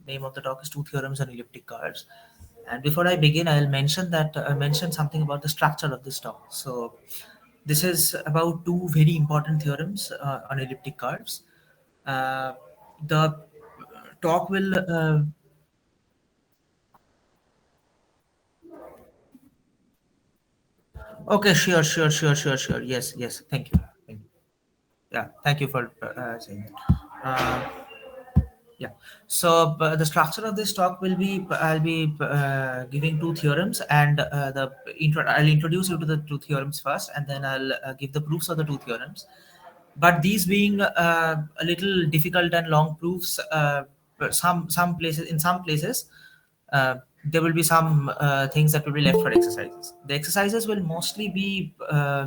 name of the talk is Two Theorems on Elliptic Curves. And before I begin, I'll mention that mention something about the structure of this talk. So this is about two very important theorems on elliptic curves. The talk will okay, sure. Yes. Thank you. Yeah, thank you for saying that. Yeah. So the structure of this talk will be I'll be giving two theorems, and I'll introduce you to the two theorems first, and then I'll give the proofs of the two theorems. But these being a little difficult and long proofs, some places there will be some things that will be left for exercises. The exercises will mostly be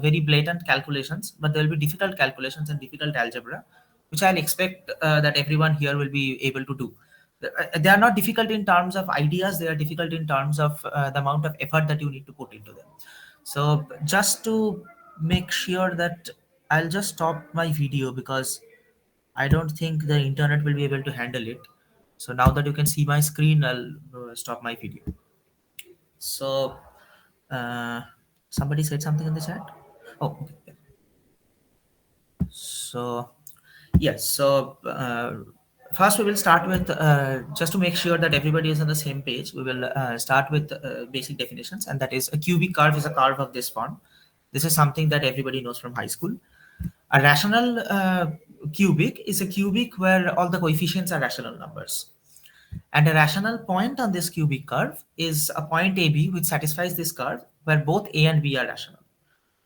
very blatant calculations, but there will be difficult calculations and difficult algebra, which I'll expect that everyone here will be able to do. They are not difficult in terms of ideas; they are difficult in terms of the amount of effort that you need to put into them. So just to make sure that I'll just stop my video because I don't think the internet will be able to handle it. So now that you can see my screen, I'll stop my video. So uh, somebody said something in the chat. Oh, okay. So yes. So first we will start with just to make sure that everybody is on the same page. We will start with basic definitions, and that is a cubic curve is a curve of this form. This is something that everybody knows from high school. A rational cubic is a cubic where all the coefficients are rational numbers. And a rational point on this cubic curve is a point AB which satisfies this curve where both A and B are rational.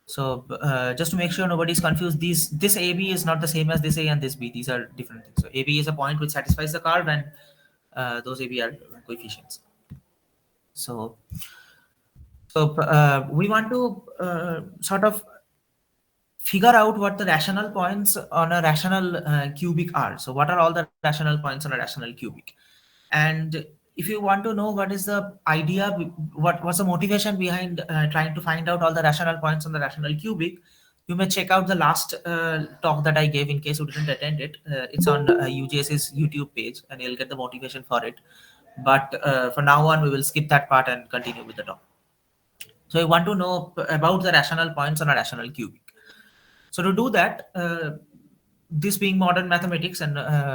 So just to make sure nobody's confused, this AB is not the same as this A and this B. These are different things. So AB is a point which satisfies the curve, and those AB are coefficients. So we want to sort of figure out what the rational points on a rational cubic are. So what are all the rational points on a rational cubic? And if you want to know what is the idea, what's the motivation behind trying to find out all the rational points on the rational cubic, you may check out the last talk that I gave in case you didn't attend it. It's on UGS's YouTube page, and you'll get the motivation for it. But for now on, we will skip that part and continue with the talk. So you want to know about the rational points on a rational cubic. So to do that, this being modern mathematics, and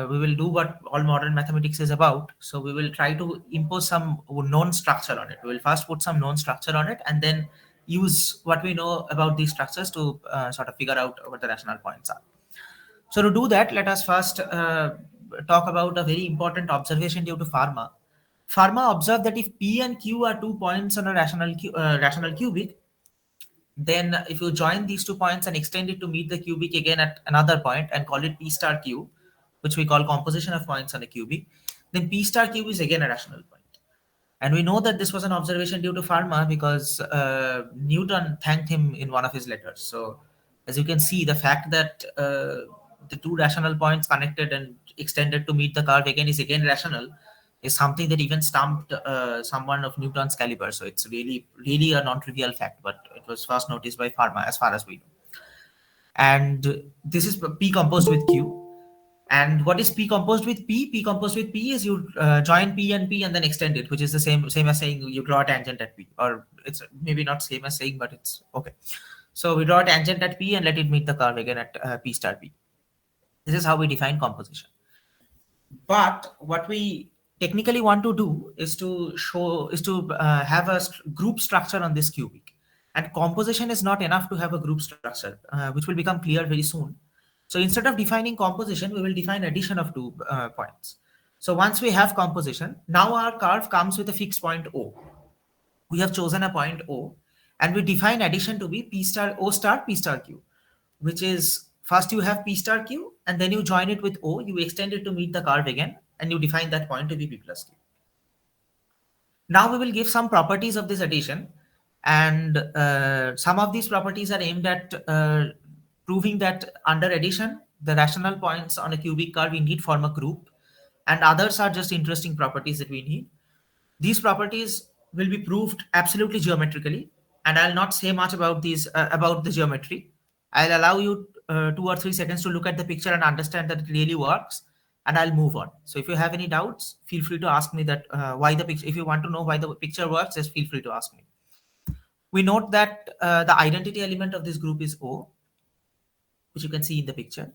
we will do what all modern mathematics is about. So we will try to impose some known structure on it. We will first put some known structure on it, and then use what we know about these structures to sort of figure out what the rational points are. So to do that, let us first talk about a very important observation due to Fermat. Fermat observed that if P and Q are 2 points on a rational cubic, then if you join these 2 points and extend it to meet the cubic again at another point and call it P star Q, which we call composition of points on a cubic, then P star Q is again a rational point. And we know that this was an observation due to Fermat because Newton thanked him in one of his letters. So as you can see, the fact that the two rational points connected and extended to meet the curve again is again rational is something that even stumped someone of Newton's caliber. So it's really a non-trivial fact, but it was first noticed by Fermat as far as we know. And this is P composed with Q. And what is P composed with P? P composed with P is you join P and P and then extend it, which is the same as saying you draw a tangent at P. Or it's maybe not same as saying, but it's okay. So we draw a tangent at P and let it meet the curve again at P star P. This is how we define composition. But what we technically want to do is to have a group structure on this cubic. And composition is not enough to have a group structure, which will become clear very soon. So instead of defining composition, we will define addition of 2 points. So once we have composition, now our curve comes with a fixed point O. We have chosen a point O, and we define addition to be P star O star P star Q, which is first you have P star Q, and then you join it with O, you extend it to meet the curve again, and you define that point to be P plus Q. Now we will give some properties of this addition, and some of these properties are aimed at proving that under addition, the rational points on a cubic curve indeed form a group, and others are just interesting properties that we need. These properties will be proved absolutely geometrically, and I'll not say much about these about the geometry. I'll allow you 2 or 3 seconds to look at the picture and understand that it really works, and I'll move on. So if you have any doubts, feel free to ask me that why the picture. If you want to know why the picture works, just feel free to ask me. We note that the identity element of this group is O, which you can see in the picture.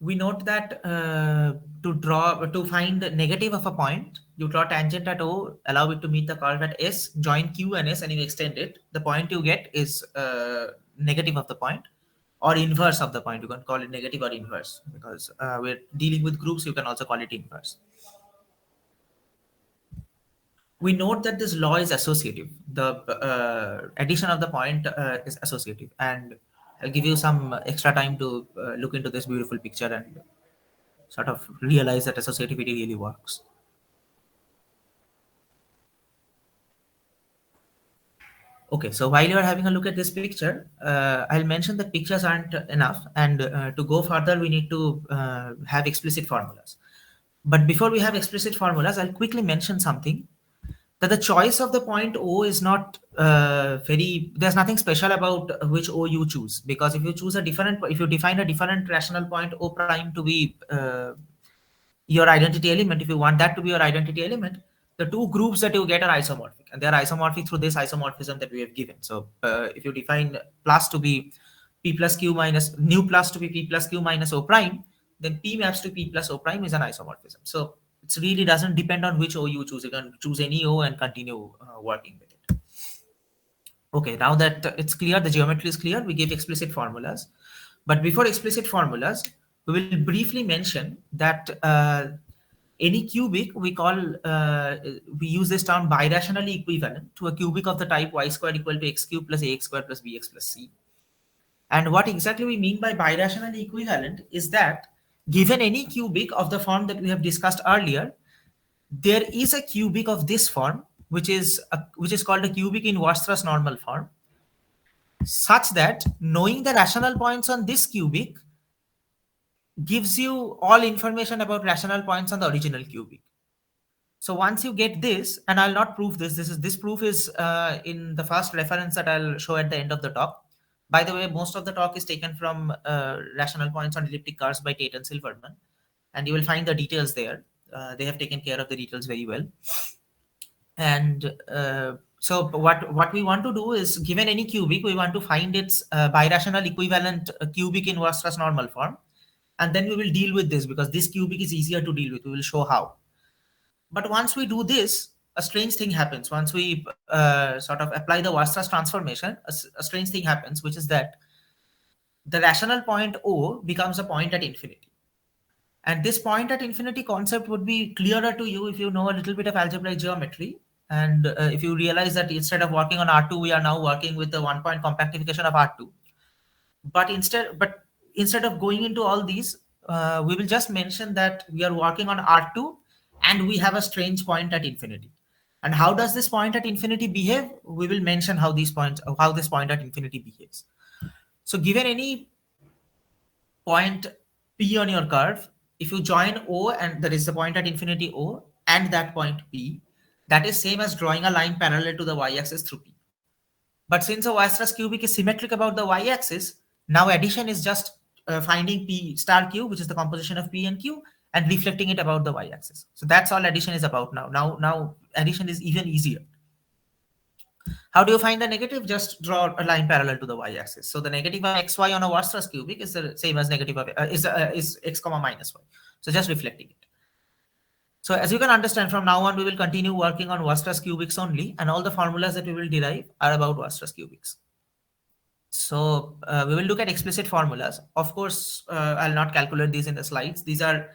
We note that to find the negative of a point, you draw tangent at O, allow it to meet the curve at S, join Q and S, and you extend it. The point you get is negative of the point, or inverse of the point. You can call it negative or inverse, because we're dealing with groups. You can also call it inverse. We note that this law is associative. The addition of the point is associative, and I'll give you some extra time to look into this beautiful picture and sort of realize that associativity really works. Okay, so while you are having a look at this picture, I'll mention that pictures aren't enough, and to go further, we need to have explicit formulas. But before we have explicit formulas, I'll quickly mention something, that the choice of the point O is not there's nothing special about which O you choose, because if you define a different rational point O prime to be your identity element, if you want that to be your identity element, the two groups that you get are isomorphic, and they are isomorphic through this isomorphism that we have given. So if you define plus to be P plus Q minus nu plus to be P plus Q minus O prime, then P maps to P plus O prime is an isomorphism. So it really doesn't depend on which O you choose. You can choose any O and continue working with it. Okay, now that it's clear, the geometry is clear, we give explicit formulas. But before explicit formulas, we will briefly mention that any cubic we use this term birationally equivalent to a cubic of the type y squared equal to x cubed plus ax squared plus bx plus c. And what exactly we mean by birationally equivalent is that given any cubic of the form that we have discussed earlier, there is a cubic of this form, which is called a cubic in Weierstrass normal form, such that knowing the rational points on this cubic gives you all information about rational points on the original cubic. So once you get this, and I'll not prove this, this proof is in the first reference that I'll show at the end of the talk. By the way, most of the talk is taken from rational points on elliptic curves by Tate and Silverman, and you will find the details there. They have taken care of the details very well. And so what we want to do is, given any cubic, we want to find its birational equivalent cubic in Weierstrass normal form, and then we will deal with this, because this cubic is easier to deal with. We will show how. But once we do this, a strange thing happens. Once we sort of apply the Weierstrass transformation, a strange thing happens, which is that the rational point O becomes a point at infinity. And this point at infinity concept would be clearer to you if you know a little bit of algebraic geometry. And if you realize that instead of working on R2, we are now working with the one-point compactification of R2. But instead of going into all these, we will just mention that we are working on R2 and we have a strange point at infinity. And how does this point at infinity behave? We will mention how this point at infinity behaves. So given any point P on your curve, if you join O, and there is the point at infinity O and that point P, that is same as drawing a line parallel to the y-axis through P. But since a Weierstrass cubic is symmetric about the y-axis, now addition is just finding P star Q, which is the composition of P and Q, and reflecting it about the y-axis. So that's all addition is about now. Now addition is even easier. How do you find the negative? Just draw a line parallel to the y-axis. So the negative of xy on a Weierstrass cubic is the same as negative of is x comma minus y. So just reflecting it. So as you can understand, from now on we will continue working on Weierstrass cubics only, and all the formulas that we will derive are about Weierstrass cubics. So we will look at explicit formulas. Of course, I'll not calculate these in the slides. These are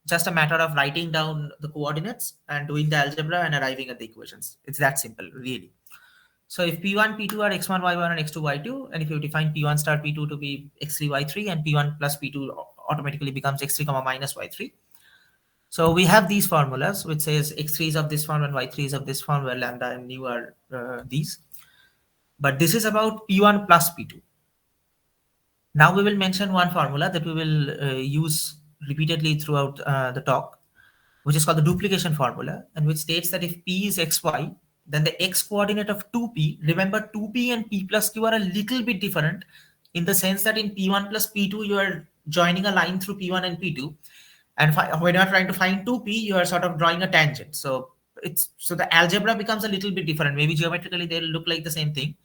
just a matter of writing down the coordinates and doing the algebra and arriving at the equations. It's that simple, really. So if P1, P2 are x1, y1 and x2, y2, and if you define P1 star P2 to be x3, y3, and P1 plus P2 automatically becomes x3 comma minus y3. So we have these formulas, which says x3 is of this form and y3 is of this form, where lambda and nu are these. But this is about P1 plus P2. Now we will mention one formula that we will use repeatedly throughout the talk, which is called the duplication formula, and which states that if P is xy, then the x coordinate of 2p, remember 2p and p plus q are a little bit different. in the sense that in P1 plus P2, you are joining a line through P1 and P2. And when you are trying to find 2P, you are sort of drawing a tangent. So the algebra becomes a little bit different. Maybe geometrically they'll look like the same thing,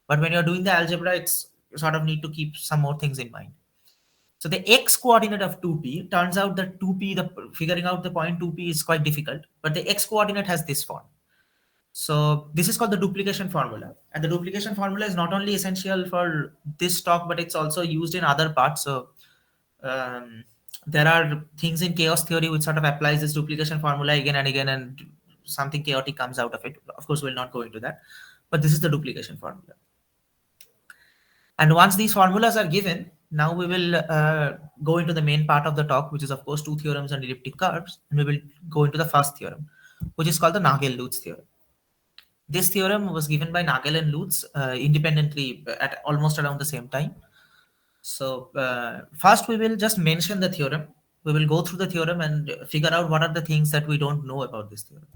but when you're doing the algebra, it's you sort of need to keep some more things in mind. So the x coordinate of 2P, turns out that 2P, the figuring out the point 2P is quite difficult, but the x coordinate has this form. So this is called the duplication formula. And the duplication formula is not only essential for this talk, but it's also used in other parts. So there are things in chaos theory which sort of applies this duplication formula again and again, and something chaotic comes out of it. Of course, we'll not go into that, but this is the duplication formula. And once these formulas are given, now we will go into the main part of the talk, which is of course two theorems and elliptic curves. And we will go into the first theorem, which is called the Nagell-Lutz theorem. This theorem was given by Nagell and Lutz independently at almost around the same time. So first we will just mention the theorem. We will go through the theorem and figure out what are the things that we don't know about this theorem.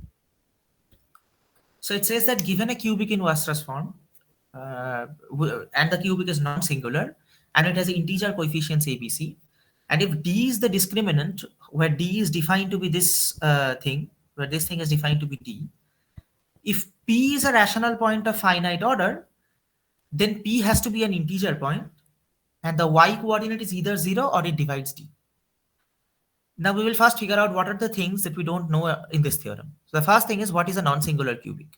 So it says that given a cubic in Weierstrass form, and the cubic is non-singular, and it has integer coefficients ABC, and if D is the discriminant, where D is defined to be this thing, where this thing is defined to be D, if P is a rational point of finite order, then P has to be an integer point, and the y coordinate is either 0 or it divides D. Now we will first figure out what are the things that we don't know in this theorem. So the first thing is, what is a non-singular cubic?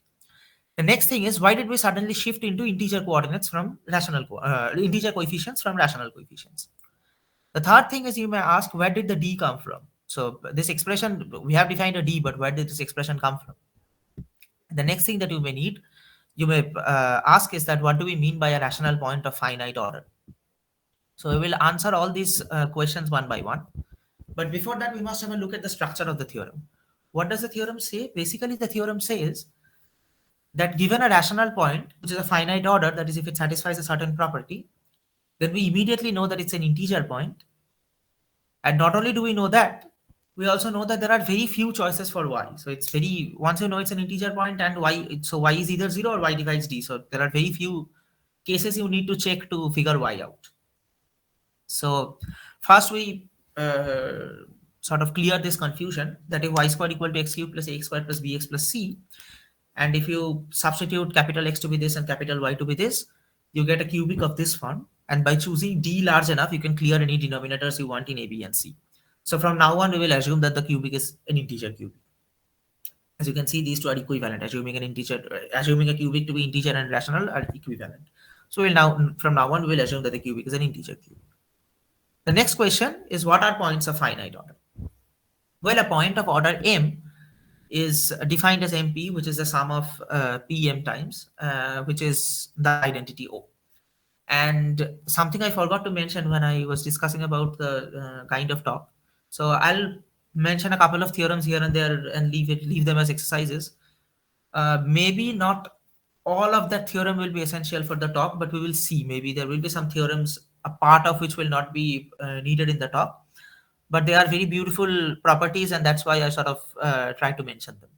The next thing is, why did we suddenly shift into integer coordinates from rational integer coefficients from rational coefficients? The third thing is, you may ask, where did the D come from? So this expression, we have defined a D, but where did this expression come from? The next thing that you may ask is that, what do we mean by a rational point of finite order? So we will answer all these questions one by one. But before that, we must have a look at the structure of the theorem. What does the theorem say? Basically, the theorem says that given a rational point, which is a finite order, that is, if it satisfies a certain property, then we immediately know that it's an integer point. And not only do we know that, we also know that there are very few choices for y. So it's very, once you know it's an integer point and y, so y is either 0 or y divides D. So there are very few cases you need to check to figure y out. So first we sort of clear this confusion that if y squared equal to x cubed plus ax squared plus bx plus c, and if you substitute capital X to be this and capital Y to be this, you get a cubic of this form. And by choosing D large enough, you can clear any denominators you want in A, B, and C. So from now on, we will assume that the cubic is an integer cubic. As you can see, these two are equivalent. Assuming a cubic to be integer and rational are equivalent. So from now on, we will assume that the cubic is an integer cubic. The next question is, what are points of finite order? Well, a point of order M is defined as MP, which is the sum of PM times, which is the identity O. And something I forgot to mention when I was discussing about the kind of talk. So I'll mention a couple of theorems here and there and leave them as exercises. Maybe not all of that theorem will be essential for the talk, but we will see. Maybe there will be some theorems, a part of which will not be needed in the talk. But they are very beautiful properties, and that's why I sort of try to mention them.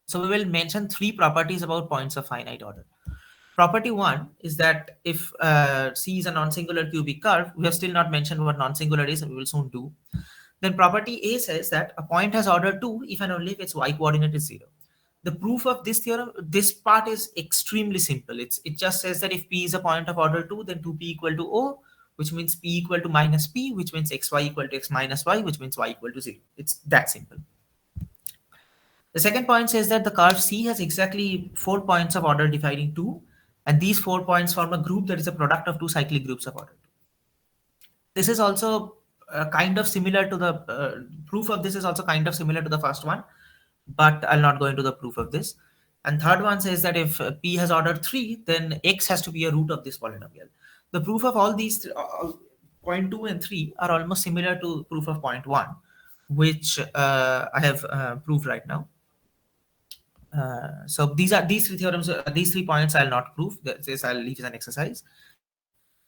So we will mention three properties about points of finite order. Property one is that if C is a non-singular cubic curve, we have still not mentioned what non-singular is, and we will soon do. Then property A says that a point has order 2 if and only if its y coordinate is 0. The proof of this theorem, this part is extremely simple. It just says that if P is a point of order 2, then 2P equal to O, which means P equal to minus P, which means xy equal to x minus y, which means y equal to 0. It's that simple. The second point says that the curve C has exactly 4 points of order dividing 2, and these 4 points form a group that is a product of two cyclic groups of order 2. This is also kind of similar to the proof of this is also kind of similar to the first one, but I'll not go into the proof of this. And third one says that if P has order 3, then x has to be a root of this polynomial. The proof of all these point 2 and 3 are almost similar to proof of point 1, which I have proved right now. So these three theorems, these 3 points I'll not prove. This I'll leave as an exercise.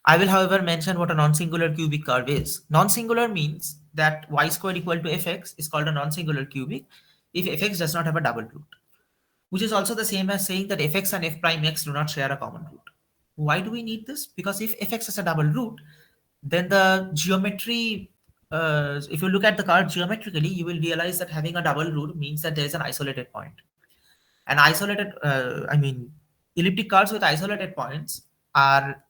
I will, however, mention what a non-singular cubic curve is. Non-singular means that y squared equal to fx is called a non-singular cubic if fx does not have a double root, which is also the same as saying that fx and f prime x do not share a common root. Why do we need this? Because if fx is a double root, then the geometry, if you look at the card geometrically, you will realize that having a double root means that there is an isolated point. And isolated, elliptic curves with isolated points are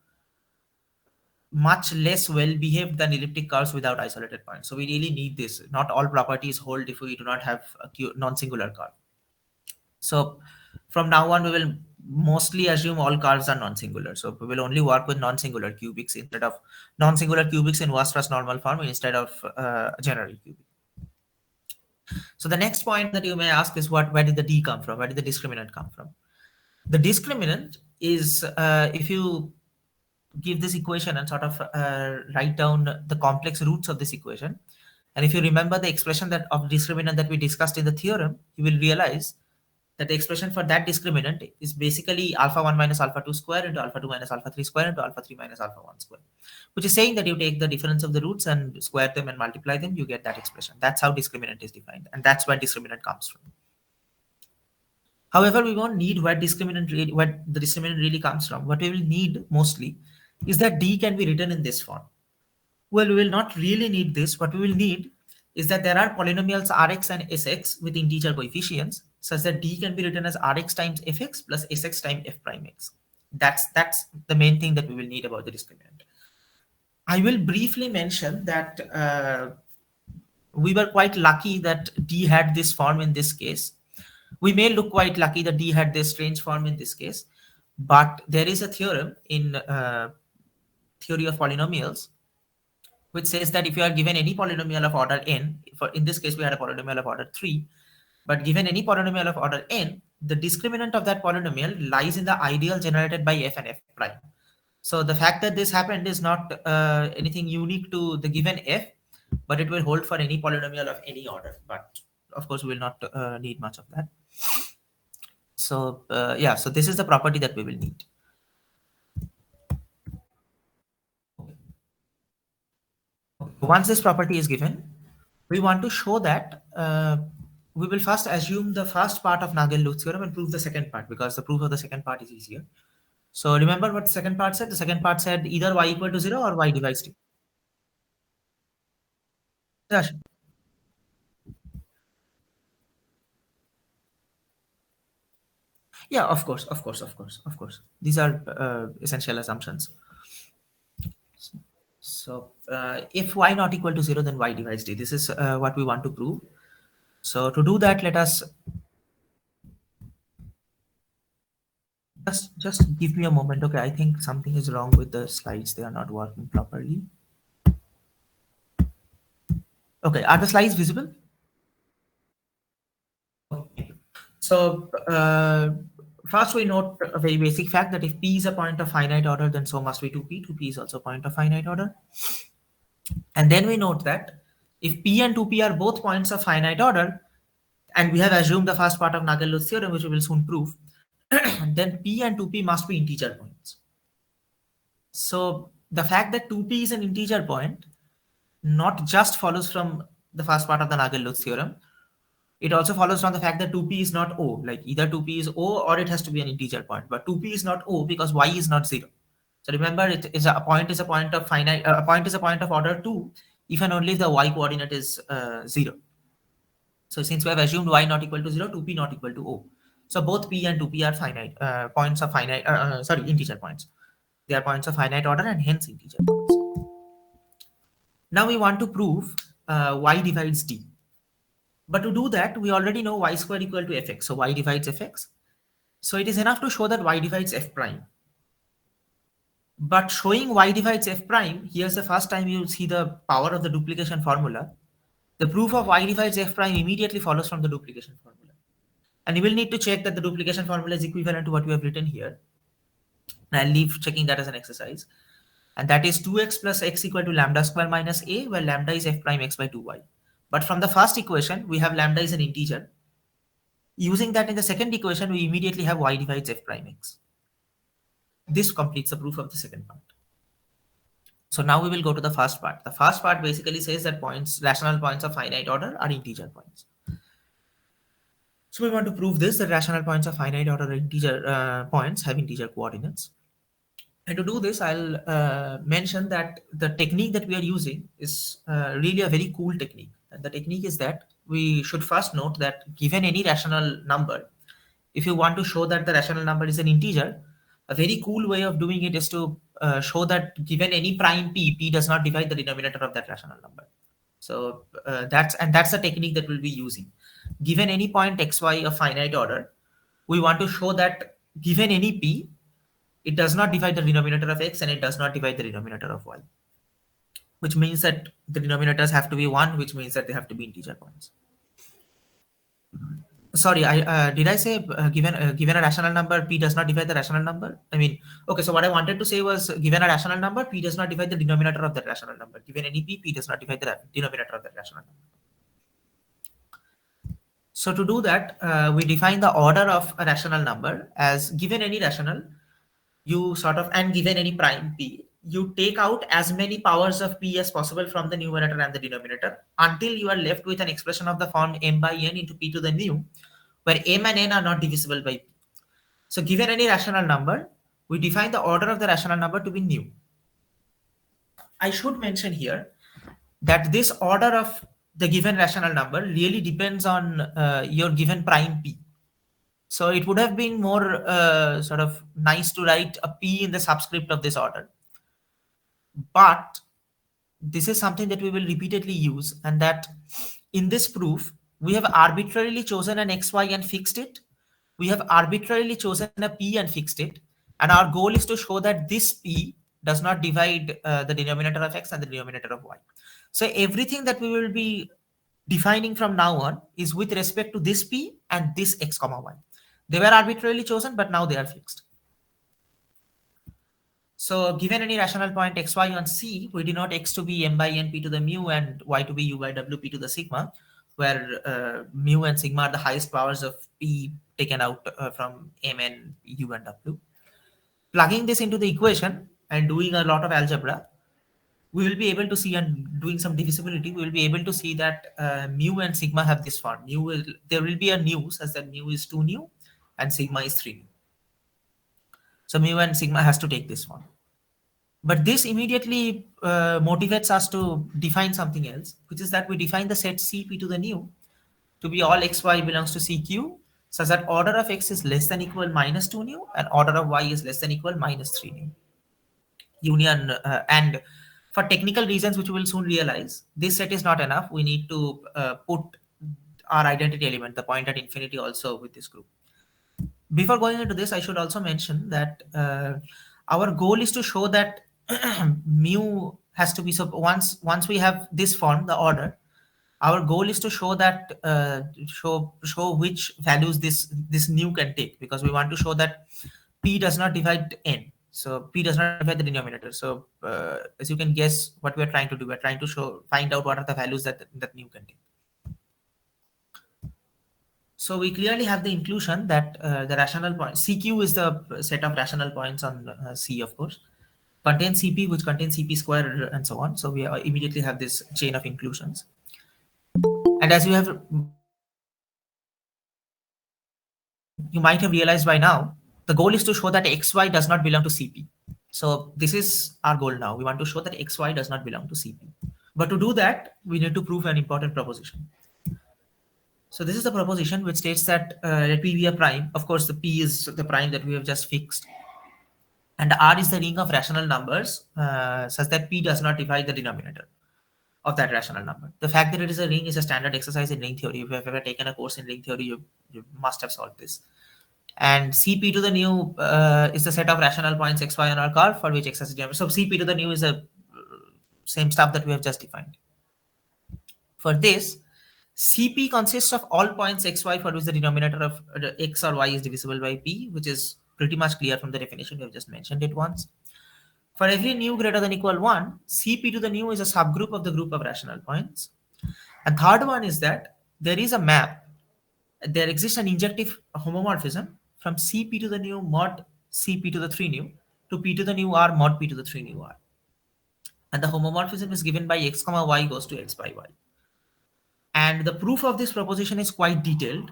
much less well behaved than elliptic curves without isolated points. So we really need this. Not all properties hold if we do not have a non-singular curve. So from now on, we will mostly assume all curves are non-singular. So we will only work with non-singular cubics instead of non-singular cubics in worst first normal form instead of general cubic. So the next point that you may ask is where did the D come from? Where did the discriminant come from? The discriminant is if you give this equation and sort of write down the complex roots of this equation, and if you remember the expression that of discriminant that we discussed in the theorem, you will realize that the expression for that discriminant is basically alpha 1 minus alpha 2 square into alpha 2 minus alpha 3 square into alpha 3 minus alpha 1 square, which is saying that you take the difference of the roots and square them and multiply them, you get that expression. That's how discriminant is defined, and that's where discriminant comes from. However, we won't need where the discriminant really comes from. What we will need mostly is that D can be written in this form. Well, we will not really need this. What we will need is that there are polynomials Rx and Sx with integer coefficients such that D can be written as Rx times Fx plus Sx times F prime x. That's the main thing that we will need about the discriminant. I will briefly mention that we were quite lucky that D had this form in this case. We may look quite lucky that D had this strange form in this case, but there is a theorem in theory of polynomials which says that if you are given any polynomial of order n, in this case we had a polynomial of order 3, but given any polynomial of order n, the discriminant of that polynomial lies in the ideal generated by f and f prime. So the fact that this happened is not anything unique to the given f, but it will hold for any polynomial of any order. But of course, we will not need much of that. So yeah, so this is the property that we will need. Once this property is given, we want to show that we will first assume the first part of Nagell-Lutz theorem and prove the second part, because the proof of the second part is easier. So remember what the second part said? The second part said either y equal to 0 or y divides t. Yeah, sure. Yeah, of course. These are essential assumptions. So if y not equal to 0, then y divides d. This is what we want to prove. So to do that, let us just give me a moment. Okay, I think something is wrong with the slides. They are not working properly. Okay, are the slides visible? Okay. So first we note a very basic fact that if P is a point of finite order, then so must be 2P. 2P is also a point of finite order. And then we note that if P and 2P are both points of finite order, and we have assumed the first part of Nagell-Lutz theorem, which we will soon prove, then P and 2P must be integer points. So the fact that 2P is an integer point not just follows from the first part of the Nagell-Lutz theorem, it also follows from the fact that 2P is not O. Like either 2P is O or it has to be an integer point. But 2P is not O because y is not 0. So remember, a point is a point of finite. A point is a point of order 2 if and only if the y coordinate is 0. So since we have assumed y not equal to 0, 2P not equal to O. So both P and 2P are finite points of finite. Integer points. They are points of finite order and hence integer points. Now we want to prove y divides d. But to do that, we already know y square equal to fx. So y divides fx. So it is enough to show that y divides f prime. But showing y divides f prime, here's the first time you see the power of the duplication formula. The proof of y divides f prime immediately follows from the duplication formula. And you will need to check that the duplication formula is equivalent to what we have written here. And I'll leave checking that as an exercise. And that is 2x plus x equal to lambda square minus a, where lambda is f prime x by 2y. But from the first equation, we have lambda is an integer. Using that in the second equation, we immediately have y divides f prime x. This completes the proof of the second part. So now we will go to the first part. The first part basically says that rational points of finite order are integer points. So we want to prove this, that rational points of finite order are integer points have integer coordinates. And to do this, I'll mention that the technique that we are using is really a very cool technique. And the technique is that we should first note that given any rational number, if you want to show that the rational number is an integer, a very cool way of doing it is to show that given any prime p does not divide the denominator of that rational number. So that's the technique that we'll be using. Given any point xy of finite order, we want to show that given any p, it does not divide the denominator of x and it does not divide the denominator of y, which means that the denominators have to be 1, which means that they have to be integer points. Sorry, I did I say given a rational number p does not divide the rational number? I mean, okay, so what I wanted to say was given a rational number, p does not divide the denominator of that rational number. Given any p does not divide the denominator of that rational number. So to do that, we define the order of a rational number as given any rational, you sort of, and given any prime p, you take out as many powers of p as possible from the numerator and the denominator until you are left with an expression of the form m by n into p to the nu, where m and n are not divisible by p. So given any rational number, we define the order of the rational number to be nu. I should mention here that this order of the given rational number really depends on your given prime p. So it would have been more sort of nice to write a p in the subscript of this order. But this is something that we will repeatedly use, and that in this proof, we have arbitrarily chosen an xy and fixed it. We have arbitrarily chosen a p and fixed it. And our goal is to show that this p does not divide the denominator of x and the denominator of y. So everything that we will be defining from now on is with respect to this p and this x comma y. They were arbitrarily chosen, but now they are fixed. So given any rational point xy on C, we denote x to be m by n p to the mu and y to be u by w p to the sigma, where mu and sigma are the highest powers of p taken out from m and u and w. Plugging this into the equation and doing a lot of algebra, we will be able to see, and doing some divisibility, we will be able to see that mu and sigma have this form. There will be a nu such that mu is 2 nu and sigma is 3 nu. So mu and sigma has to take this form. But this immediately motivates us to define something else, which is that we define the set Cp to the nu to be all xy belongs to Cq, such that order of x is less than equal minus 2 nu and order of y is less than equal minus 3 nu. Union and for technical reasons, which we will soon realize, this set is not enough. We need to put our identity element, the point at infinity, also with this group. Before going into this, I should also mention that our goal is to show that mu has to be, so once we have this form, the order, our goal is to show that show which values this nu can take, because we want to show that p does not divide n. So p does not divide the denominator. So as you can guess, what we are trying to do, we're trying to find out what are the values that nu can take. So we clearly have the inclusion that the rational point CQ is the set of rational points on C, of course, contains CP, which contains CP square and so on. So we immediately have this chain of inclusions. And as you might have realized by now, the goal is to show that xy does not belong to CP. So this is our goal now. We want to show that xy does not belong to CP. But to do that, we need to prove an important proposition. So this is the proposition which states that let P be a prime. Of course, the P is the prime that we have just fixed. And R is the ring of rational numbers such that P does not divide the denominator of that rational number. The fact that it is a ring is a standard exercise in ring theory. If you have ever taken a course in ring theory, you must have solved this. And Cp to the nu is the set of rational points xy on our curve for which x has a denominator. So Cp to the nu is the same stuff that we have just defined. For this, Cp consists of all points xy for which the denominator of x or y is divisible by p, which is pretty much clear from the definition. We have just mentioned it once. For every nu greater than equal 1, Cp to the nu is a subgroup of the group of rational points. And third one is that there is a map. There exists an injective homomorphism from Cp to the nu mod Cp to the 3 nu to p to the nu r mod p to the 3 nu r. And the homomorphism is given by x comma y goes to x by y. And the proof of this proposition is quite detailed.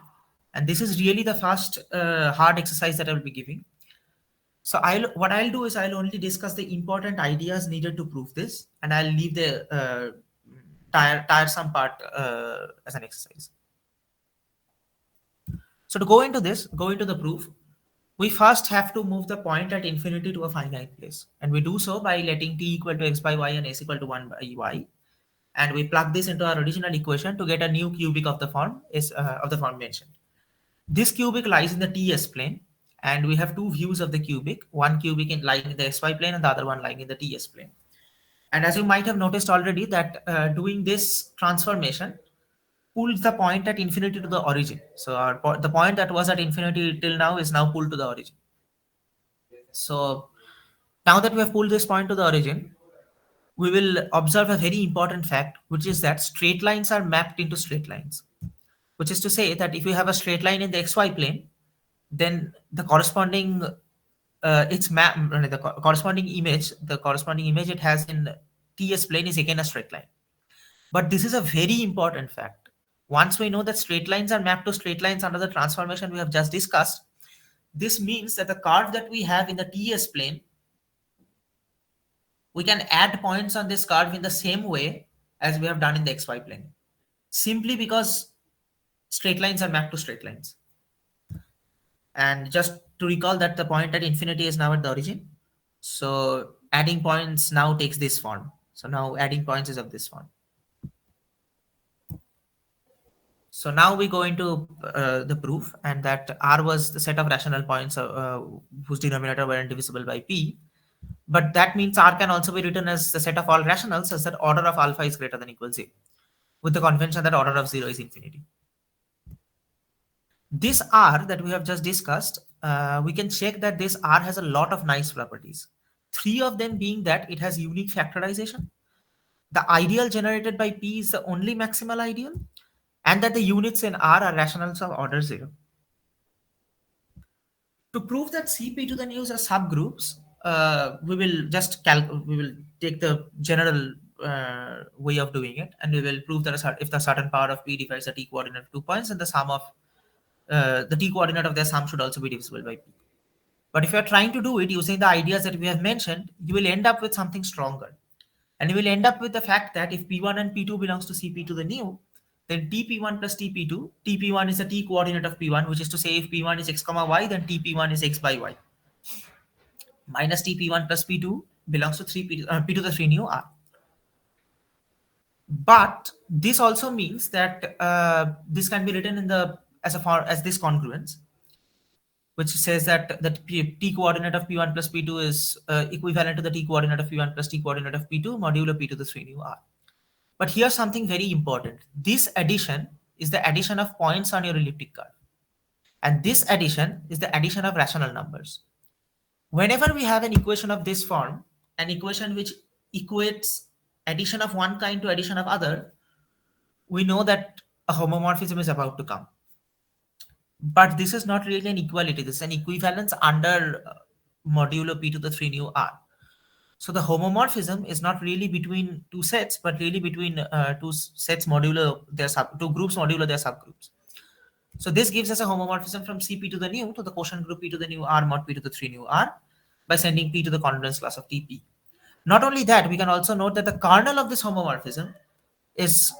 And this is really the first hard exercise that I will be giving. So what I'll do is I'll only discuss the important ideas needed to prove this, and I'll leave the tiresome part as an exercise. So to go into the proof, we first have to move the point at infinity to a finite place, and we do so by letting t equal to x by y and s equal to 1 by y, and we plug this into our original equation to get a new cubic of the form mentioned. This cubic lies in the TS plane, and we have two views of the cubic, one cubic lying in the xy plane and the other one lying in the TS plane. And as you might have noticed already that doing this transformation pulled the point at infinity to the origin. So the point that was at infinity till now is now pulled to the origin. So now that we have pulled this point to the origin, we will observe a very important fact, which is that straight lines are mapped into straight lines. Which is to say that if you have a straight line in the xy plane, then the corresponding corresponding image it has in TS plane is again a straight line. But this is a very important fact. Once we know that straight lines are mapped to straight lines under the transformation we have just discussed, this means that the curve that we have in the TS plane, we can add points on this curve in the same way as we have done in the xy plane, simply because straight lines are mapped to straight lines. And just to recall that the point at infinity is now at the origin. So adding points now takes this form. So now adding points is of this form. So now we go into the proof, and that R was the set of rational points whose denominator were indivisible by P. But that means R can also be written as the set of all rationals such that order of alpha is greater than equal 0, with the convention that order of 0 is infinity. This R that we have just discussed, we can check that this R has a lot of nice properties. 3 of them being that it has unique factorization, the ideal generated by P is the only maximal ideal, and that the units in R are rationals of order 0. To prove that CP to the news are subgroups, we will take the general way of doing it, and we will prove that if the certain power of P divides the T coordinate of 2 points, and the sum of the T coordinate of their sum should also be divisible by P. But if you are trying to do it using the ideas that we have mentioned, you will end up with something stronger. And you will end up with the fact that if P1 and P2 belongs to CP to the new, then TP1 plus TP2, TP1 is the T coordinate of P1, which is to say if P1 is x comma y, then TP1 is x by y. Minus TP1 plus P2 belongs to P to the 3 new R. But this also means that this can be written in the as this congruence, which says that the T coordinate of P1 plus P2 is equivalent to the T coordinate of P1 plus T coordinate of P2 modulo P to the 3 new R. But here's something very important. This addition is the addition of points on your elliptic curve. And this addition is the addition of rational numbers. Whenever we have an equation of this form, an equation which equates addition of one kind to addition of other, we know that a homomorphism is about to come. But this is not really an equality. This is an equivalence under modulo P to the 3 new R. So the homomorphism is not really between two sets, but really between two sets modulo their two groups modulo their subgroups. So this gives us a homomorphism from CP to the new to the quotient group P to the new R mod P to the 3 new R by sending P to the congruence class of TP. Not only that, we can also note that the kernel of this homomorphism is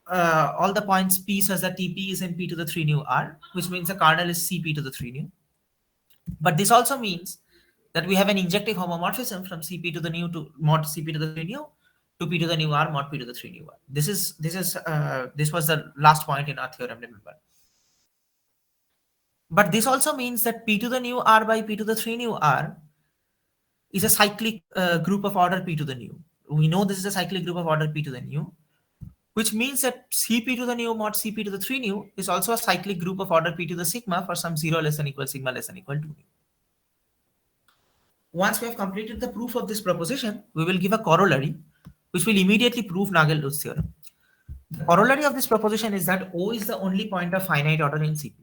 all the points P such that TP is in P to the 3 new R, which means the kernel is CP to the 3 new. But this also means that we have an injective homomorphism from CP to the new to mod CP to the 3 new to P to the new R mod P to the 3 new R. This was the last point in our theorem, remember. But this also means that P to the new R by P to the 3 new R is a cyclic group of order P to the new. We know this is a cyclic group of order P to the new, which means that CP to the new mod CP to the 3 new is also a cyclic group of order P to the sigma for some 0 less than equal sigma less than equal to new. Once we have completed the proof of this proposition, we will give a corollary, which will immediately prove Nagell-Lutz theorem. The corollary of this proposition is that O is the only point of finite order in CP.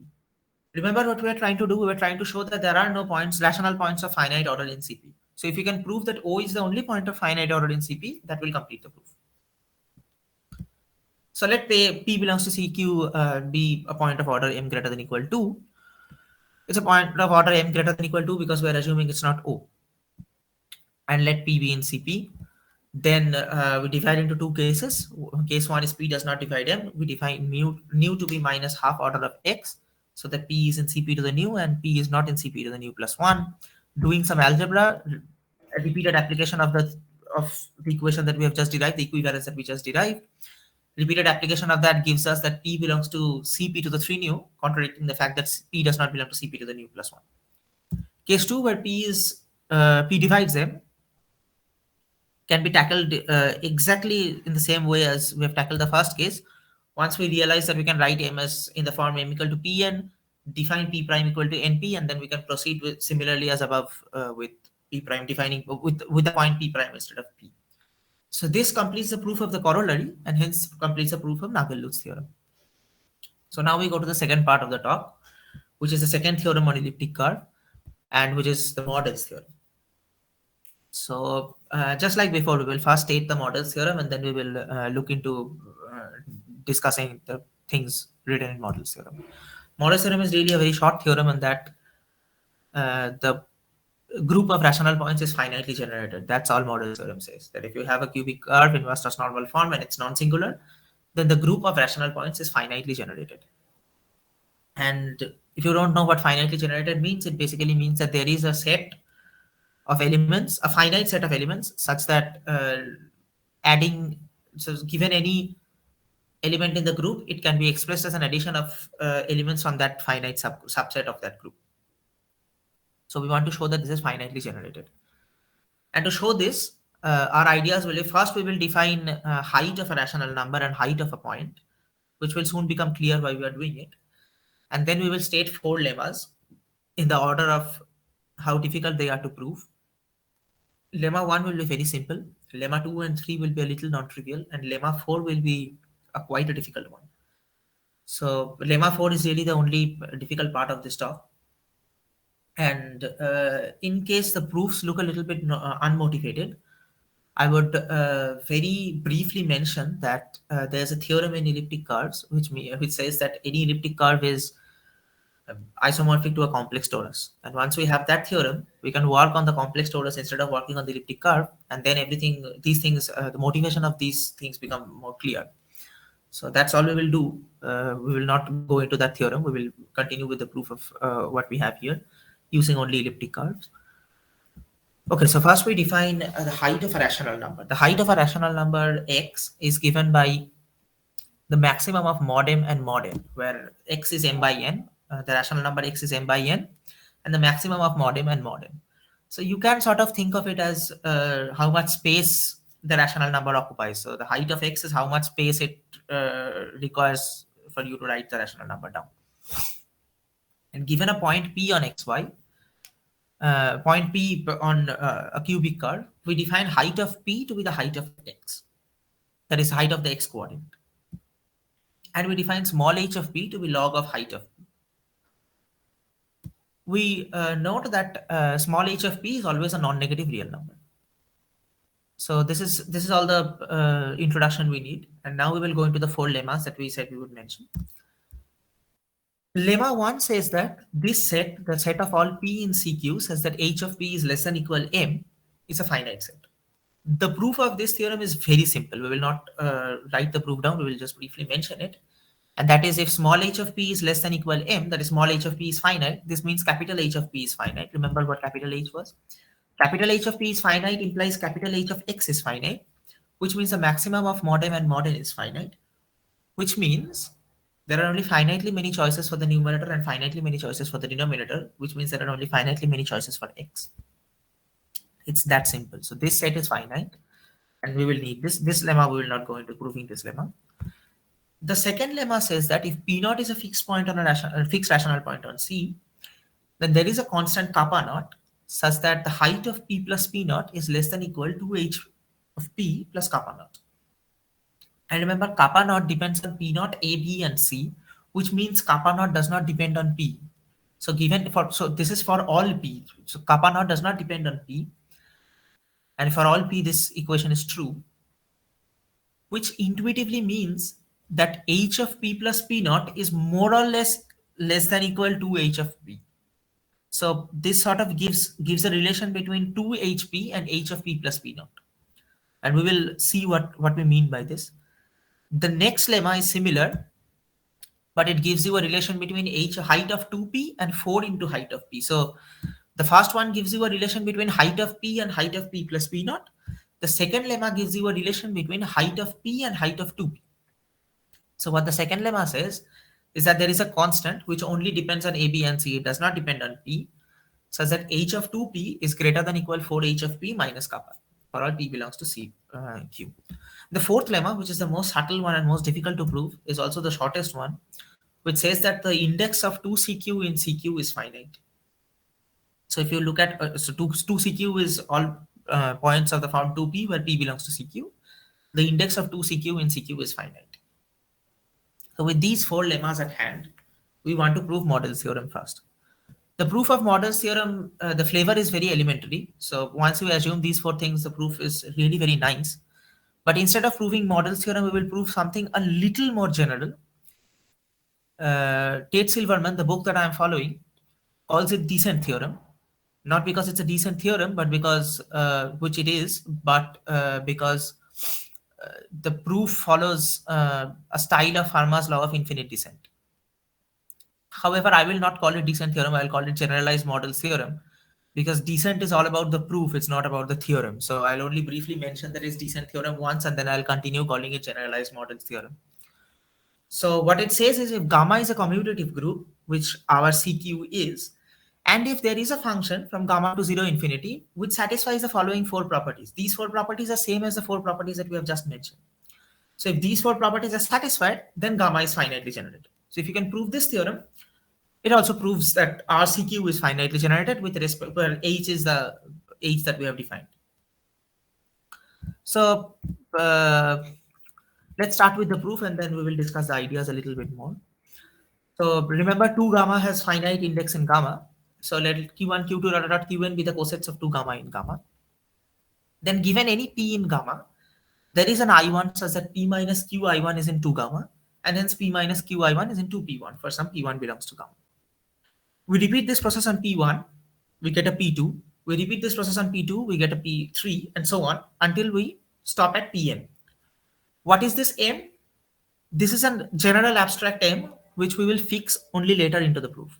Remember what we are trying to do? We were trying to show that there are no rational points of finite order in CP. So if you can prove that O is the only point of finite order in CP, that will complete the proof. So let P belongs to CQ be a point of order m greater than equal 2. It's a point of order m greater than equal to, because we're assuming it's not O. And let P be in CP. Then we divide into two cases. Case one is P does not divide M. We define nu to be minus half order of X, so that P is in CP to the nu and P is not in CP to the nu plus 1. Doing some algebra, a repeated application of the equation that we have just derived, the equivalence that we just derived. Repeated application of that gives us that P belongs to CP to the 3 nu, contradicting the fact that P does not belong to CP to the nu plus 1. Case 2, where P divides M, can be tackled exactly in the same way as we have tackled the first case. Once we realize that we can write M as in the form M equal to Pn, define P prime equal to Np, and then we can proceed with similarly as above with P prime, defining with the point P prime instead of P. So this completes the proof of the corollary, and hence completes the proof of Nagell-Lutz theorem. So now we go to the second part of the talk, which is the second theorem on elliptic curve, and which is the Mordell's theorem. So just like before, we will first state the Mordell's theorem, and then we will look into discussing the things written in Mordell's theorem. Mordell's theorem is really a very short theorem, and that the group of rational points is finitely generated. That's all Mordell's theorem says. That if you have a cubic curve in Weierstrass normal form and it's non-singular, then the group of rational points is finitely generated. And if you don't know what finitely generated means, it basically means that there is a set of elements, a finite set of elements, such that given any element in the group, it can be expressed as an addition of elements from that finite subset of that group. So we want to show that this is finitely generated. And to show this, our ideas will be, first we will define height of a rational number and height of a point, which will soon become clear why we are doing it. And then we will state 4 lemmas in the order of how difficult they are to prove. Lemma 1 will be very simple. Lemma 2 and 3 will be a little non-trivial, and lemma 4 will be quite a difficult one. So lemma 4 is really the only difficult part of this talk. And in case the proofs look a little bit unmotivated, I would very briefly mention that there's a theorem in elliptic curves which says that any elliptic curve is isomorphic to a complex torus. And once we have that theorem, we can work on the complex torus instead of working on the elliptic curve, and then these things, the motivation of these things become more clear. So that's all we will do. We will not go into that theorem. We will continue with the proof of what we have here using only elliptic curves. Okay, so first we define the height of a rational number. The height of a rational number x is given by the maximum of mod m and mod n, where x is m by n, the rational number x is m by n, and the maximum of mod m and mod n. So you can sort of think of it as how much space the rational number occupies. So the height of x is how much space it requires for you to write the rational number down. And given a point P on xy, point P on a cubic curve, we define height of P to be the height of x. That is height of the x coordinate. And we define small h of P to be log of height of P. We note that small h of P is always a non-negative real number. So this is all the introduction we need. And now we will go into the 4 lemmas that we said we would mention. Lemma 1 says that this set, the set of all P in CQ, says that h of P is less than equal M, is a finite set. The proof of this theorem is very simple. We will not write the proof down. We will just briefly mention it. And that is, if small h of P is less than equal M, that is small h of P is finite. This means capital H of P is finite. Remember what capital H was? Capital H of P is finite implies capital H of X is finite, which means the maximum of mod m and mod n is finite, which means there are only finitely many choices for the numerator and finitely many choices for the denominator, which means there are only finitely many choices for x. It's that simple. So this set is finite, and we will need this lemma. We will not go into proving this lemma. The second lemma says that if P0 is a fixed point on a fixed rational point on C, then there is a constant kappa naught such that the height of P plus P0 is less than equal to h of P plus kappa naught. And remember, kappa naught depends on P0, A, B, and C, which means kappa naught does not depend on P. So this is for all P. So kappa naught does not depend on P. And for all P, this equation is true, which intuitively means that h of P plus P0 is more or less than equal to h of P. So this sort of gives a relation between 2hp and h of p plus p naught. And we will see what we mean by this. The next lemma is similar, but it gives you a relation between h height of 2p and 4 into height of p. So the first one gives you a relation between height of p and height of p plus p naught. The second lemma gives you a relation between height of p and height of 2p. So what the second lemma says is that there is a constant which only depends on a, b, and c. It does not depend on p, such that h of 2p is greater than equal 4h of p minus kappa for all p belongs to c q. The fourth lemma, which is the most subtle one and most difficult to prove, is also the shortest one, which says that the index of 2cq in cq is finite. So if you look at, so 2cq is all points of the form 2p where p belongs to cq. The index of 2cq in cq is finite. So with these four lemmas at hand, we want to prove Mordell's theorem first. The proof of Mordell's theorem, the flavor is very elementary. So once we assume these four things, the proof is really very nice. But instead of proving Mordell's theorem, we will prove something a little more general. Tate Silverman, the book that I am following, calls it decent theorem. Not because it's a decent theorem, but because, which it is, but because the proof follows a style of Fermat's law of infinite descent. However, I will not call it decent theorem. I will call it generalized Mordell's theorem, because descent is all about the proof. It's not about the theorem. So I'll only briefly mention that it's descent theorem once, and then I'll continue calling it generalized Mordell's theorem. So what it says is, if gamma is a commutative group, which our CQ is, and if there is a function from gamma to 0 infinity, which satisfies the following four properties. These four properties are same as the four properties that we have just mentioned. So if these four properties are satisfied, then gamma is finitely generated. So if you can prove this theorem, it also proves that our CQ is finitely generated with respect, well, H is the H that we have defined. So let's start with the proof, and then we will discuss the ideas a little bit more. So remember, 2 gamma has finite index in gamma. So let q1, q2, qn be the cosets of 2 gamma in gamma. Then given any p in gamma, there is an I1 such that p minus q I1 is in 2 gamma, and hence p minus q I1 is in 2 p1 for some p1 belongs to gamma. We repeat this process on p1, we get a p2. We repeat this process on p2, we get a p3, and so on until we stop at pm. What is this m? This is a general abstract m, which we will fix only later into the proof.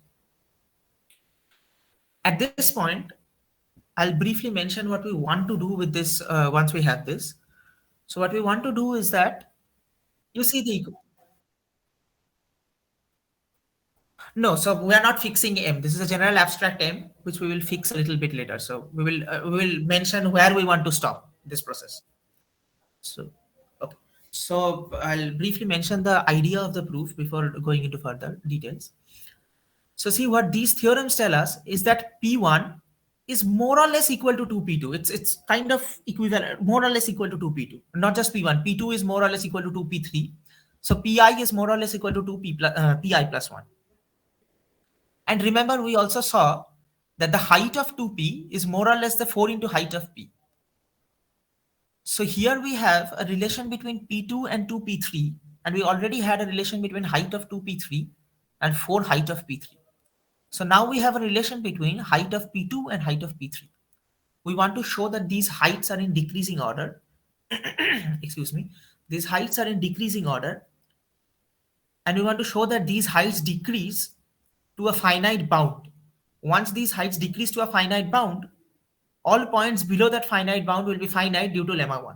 At this point, I'll briefly mention what we want to do with this once we have this. So what we want to do is that, you see the no, so we are not fixing m. This is a general abstract m, which we will fix a little bit later. So we will mention where we want to stop this process. So okay, so I'll briefly mention the idea of the proof before going into further details. So see, what these theorems tell us is that P1 is more or less equal to 2P2. It's kind of equivalent, more or less equal to 2P2. Not just P1. P2 is more or less equal to 2P3. So Pi is more or less equal to 2Pi plus 1. And remember, we also saw that the height of 2P is more or less the 4 into height of P. So here we have a relation between P2 and 2P3. And we already had a relation between height of 2P3 and 4 height of P3. So now we have a relation between height of P2 and height of P3. We want to show that these heights are in decreasing order. Excuse me. These heights are in decreasing order. And we want to show that these heights decrease to a finite bound. Once these heights decrease to a finite bound, all points below that finite bound will be finite due to lemma 1.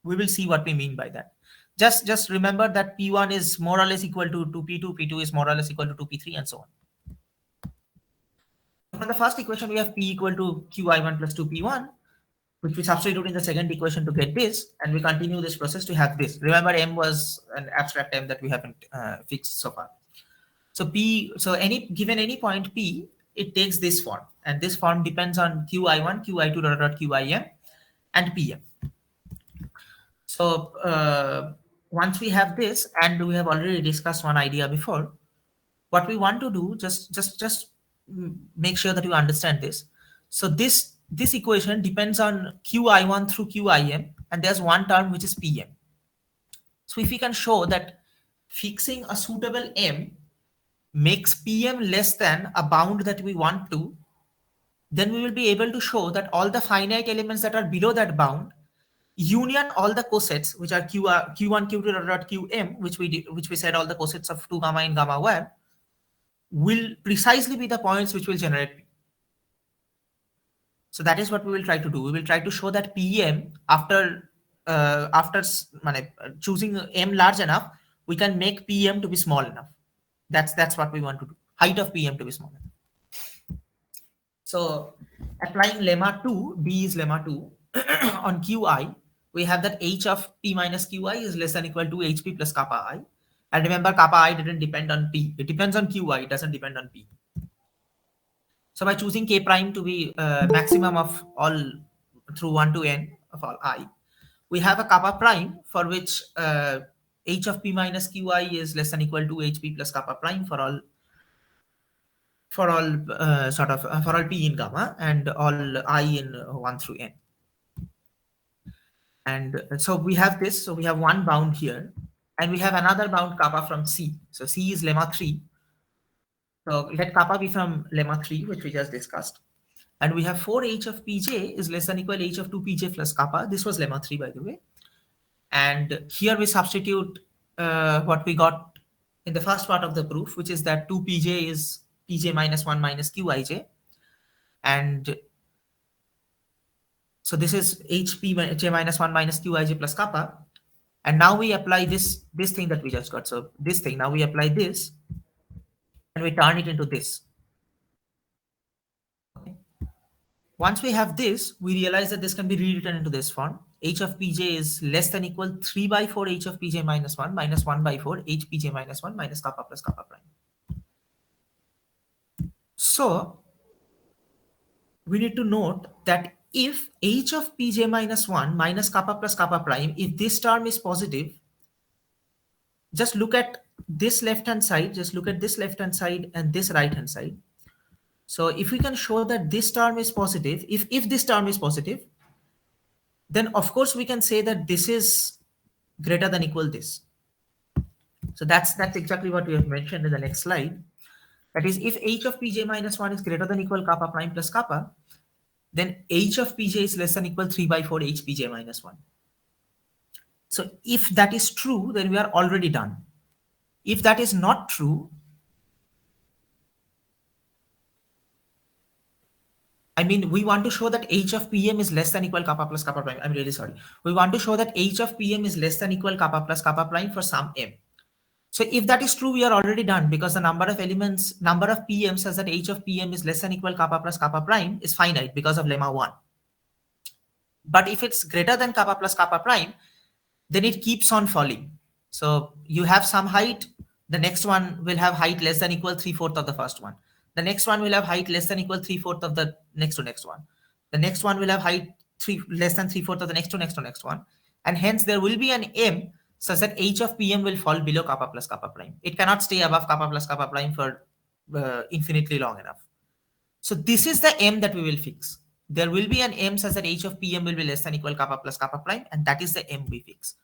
We will see what we mean by that. Just remember that P1 is more or less equal to 2P2, P2 is more or less equal to 2P3, and so on. From the first equation, we have P equal to QI1 plus 2P1, which we substitute in the second equation to get this, and we continue this process to have this. Remember, M was an abstract M that we haven't fixed so far. So P, so given any point P, it takes this form, and this form depends on QI1, QI2, QIM, and PM. So once we have this, and we have already discussed one idea before, what we want to do, just make sure that you understand this. So this equation depends on QI1 through QIM, and there's one term which is PM. So if we can show that fixing a suitable M makes PM less than a bound that we want to, then we will be able to show that all the finite elements that are below that bound union all the cosets, which are q1 q2 dot qm, which we said all the cosets of 2 gamma in gamma web, will precisely be the points which will generate P. So that is what we will try to do. We will try to show that PM after choosing M large enough, we can make PM to be small enough. That's what we want to do. Height of PM to be small enough. So applying lemma 2, B is lemma 2 on Qi, we have that H of P minus Qi is less than equal to HP plus kappa I. And remember, kappa I didn't depend on P. It depends on Qi. It doesn't depend on P. So by choosing K prime to be maximum of all through 1 to n of all I, we have a kappa prime for which H of P minus Qi is less than equal to HP plus kappa prime for all for all P in gamma and all I in 1 through n. And so we have this. So we have one bound here, and we have another bound kappa from C. So C is lemma 3. So let kappa be from lemma 3, which we just discussed. And we have 4h of pj is less than equal h of 2pj plus kappa. This was lemma 3, by the way. And here we substitute what we got in the first part of the proof, which is that 2pj is pj minus 1 minus qij. And so this is hpj minus 1 minus qij plus kappa. And now we apply this thing that we just got. So this thing, now we apply this and we turn it into this. Okay. Once we have this, we realize that this can be rewritten into this form. H of pj is less than equal 3 by 4 h of pj minus 1 minus 1 by 4 h pj minus 1 minus kappa plus kappa prime. So we need to note that if h of pj minus 1 minus kappa plus kappa prime, if this term is positive, just look at this left-hand side, just look at this left-hand side and this right-hand side. So if we can show that this term is positive, if this term is positive, then of course we can say that this is greater than equal this. So that's exactly what we have mentioned in the next slide. That is, if h of pj minus 1 is greater than equal kappa prime plus kappa, then h of pj is less than equal 3 by 4 h pj minus 1. So if that is true, then we are already done. If that is not true, I mean, we want to show that h of pm is less than equal kappa plus kappa prime. I'm really sorry. We want to show that h of pm is less than equal kappa plus kappa prime for some m. So if that is true, we are already done, because the number of elements, number of pm says that h of pm is less than equal kappa plus kappa prime is finite because of lemma 1. But if it's greater than kappa plus kappa prime, then it keeps on falling. So you have some height, the next one will have height less than equal 3/4 of the first one. The next one will have height less than equal 3/4 of the next to next one. The next one will have height less than 3/4 of the next to next one. And hence there will be an m such that h of pm will fall below kappa plus kappa prime. It cannot stay above kappa plus kappa prime for infinitely long enough. So this is the m that we will fix. There will be an m such that h of pm will be less than equal kappa plus kappa prime, and that is the m we fix.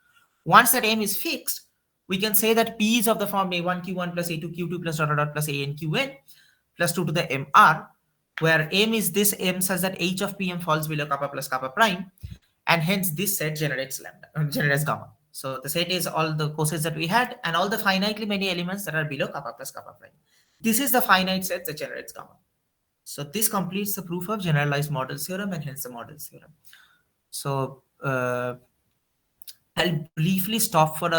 Once that m is fixed, we can say that p is of the form a1 q1 plus a2 q2 plus dot dot plus an qn plus 2 to the mr, where m is this m such that h of pm falls below kappa plus kappa prime, and hence this set generates generates gamma. So the set is all the cosets that we had and all the finitely many elements that are below kappa plus kappa prime. This is the finite set that generates gamma. So this completes the proof of generalized Mordell's theorem and hence the Mordell's theorem. So I'll briefly stop for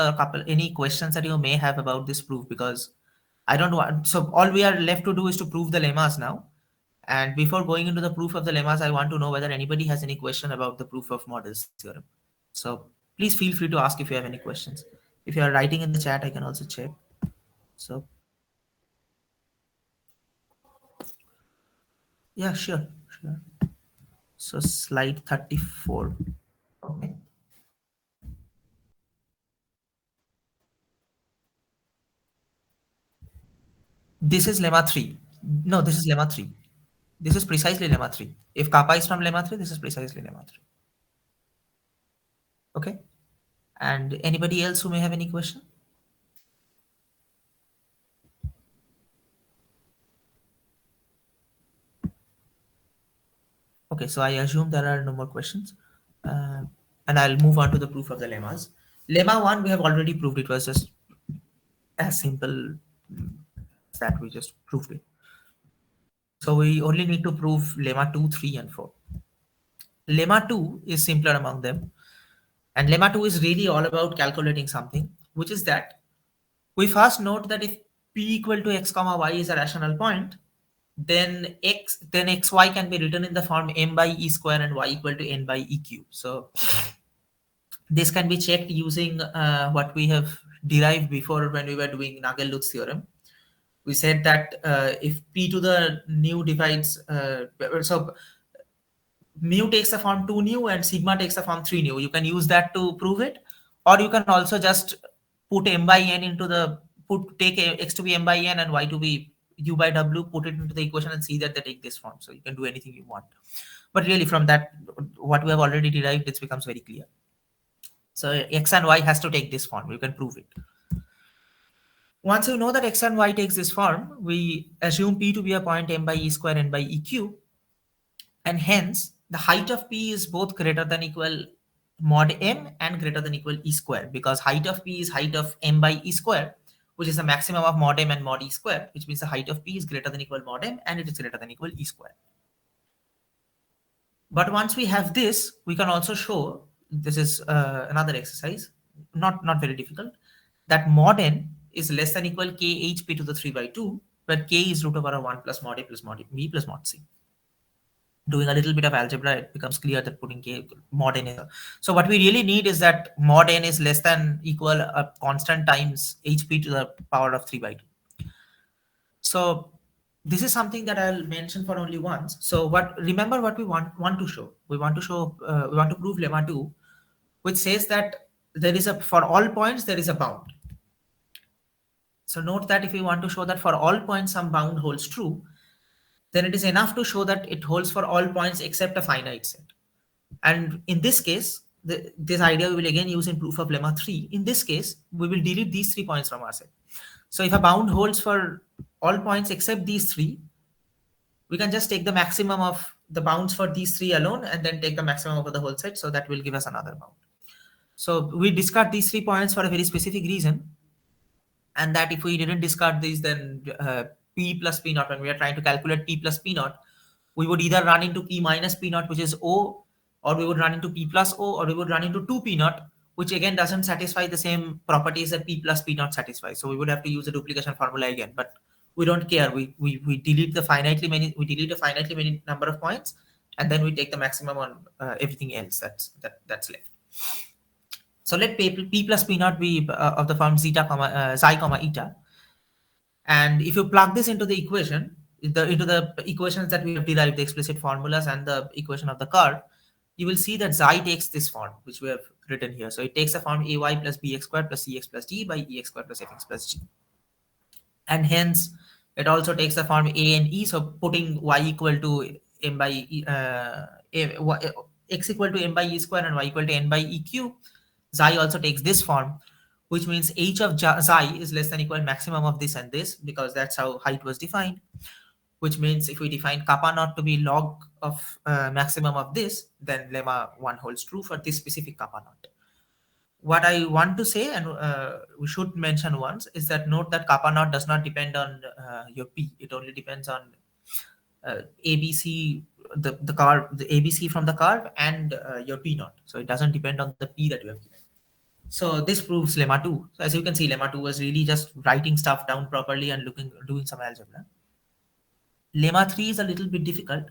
any questions that you may have about this proof, because I don't want, so all we are left to do is to prove the lemmas now. And before going into the proof of the lemmas, I want to know whether anybody has any question about the proof of Mordell's theorem. So please feel free to ask if you have any questions. If you are writing in the chat, I can also check. So yeah, sure. So slide 34. Okay. This is lemma 3. No, this is lemma 3. This is precisely lemma 3. If kappa is from lemma 3, this is precisely lemma 3. Okay. And anybody else who may have any question? Okay, so I assume there are no more questions. Uh, and I'll move on to the proof of the lemmas. Lemma 1, we have already proved. It was just as simple as that. We just proved it. So we only need to prove lemma 2, 3, and 4. Lemma 2 is simpler among them. And lemma 2 is really all about calculating something, which is that we first note that if p equal to x comma y is a rational point, then xy can be written in the form m by e square and y equal to n by e cube. So this can be checked using what we have derived before when we were doing Nagell-Lutz theorem. We said that if p to the nu divides, so mu takes the form 2 nu and sigma takes the form 3 nu. You can use that to prove it, or you can also just put m by n into the take x to be m by n and y to be u by w, put it into the equation and see that they take this form. So you can do anything you want. But really, from that, what we have already derived, it becomes very clear. So x and y has to take this form. You can prove it. Once you know that x and y takes this form, we assume p to be a point m by e square n by e cube, and hence the height of p is both greater than equal mod m and greater than equal e square, because height of p is height of m by e square, which is the maximum of mod m and mod e square, which means the height of p is greater than equal mod m and it is greater than equal e square. But once we have this, we can also show, this is another exercise, not very difficult, that mod n is less than equal k h p to the 3 by 2, where k is root over 1 plus mod a plus mod b plus mod c. Doing a little bit of algebra, it becomes clear that putting k mod n is. So what we really need is that mod n is less than equal a constant times hp to the power of 3 by 2. So this is something that I'll mention for only once. So remember what we want to show. We want to prove lemma 2, which says that there is for all points there is a bound. So note that if we want to show that for all points some bound holds true, then it is enough to show that it holds for all points except a finite set. And in this case, this idea we will again use in proof of lemma 3. In this case, we will delete these 3 points from our set. So if a bound holds for all points except these 3, we can just take the maximum of the bounds for these 3 alone and then take the maximum over the whole set. So that will give us another bound. So we discard these 3 points for a very specific reason. And that if we didn't discard these, then p plus p naught, when we are trying to calculate p plus p naught, we would either run into p minus p naught, which is O, or we would run into p plus O, or we would run into 2p naught, which again doesn't satisfy the same properties that p plus p naught satisfies. So we would have to use a duplication formula again, but we don't care. We delete the finitely many number of points, and then we take the maximum on everything else that's left. So let p plus p naught be of the form zeta comma xi comma eta, and if you plug this into the equation, into the equations that we have derived, the explicit formulas and the equation of the curve, you will see that xi takes this form, which we have written here. So it takes the form ay plus bx squared plus cx plus d by ex squared plus fx plus g. And hence, it also takes the form a and e. So putting y equal to m by x equal to m by e square and y equal to n by e cube, xi also takes this form, which means h of xi is less than equal maximum of this and this, because that's how height was defined. Which means if we define kappa naught to be log of maximum of this, then lemma 1 holds true for this specific kappa naught. What I want to say, and we should mention once, is that note that kappa naught does not depend on your p. It only depends on ABC, the curve, the ABC from the curve, and your p naught. So it doesn't depend on the p that you have given. So this proves lemma 2. So as you can see, lemma 2 was really just writing stuff down properly and doing some algebra. Lemma 3 is a little bit difficult,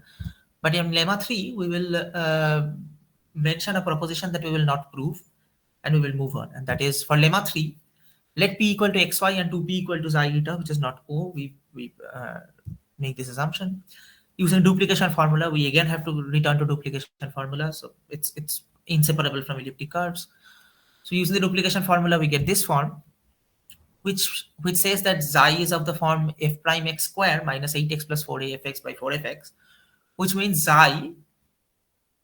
but in lemma 3, we will mention a proposition that we will not prove, and we will move on. And that is, for lemma 3, let p equal to xy and 2p equal to xi eta, which is not O. We make this assumption. Using duplication formula, we again have to return to duplication formula. So it's inseparable from elliptic curves. So using the duplication formula, we get this form, which says that xi is of the form f prime x square minus 8x plus 4afx by 4fx, which means xi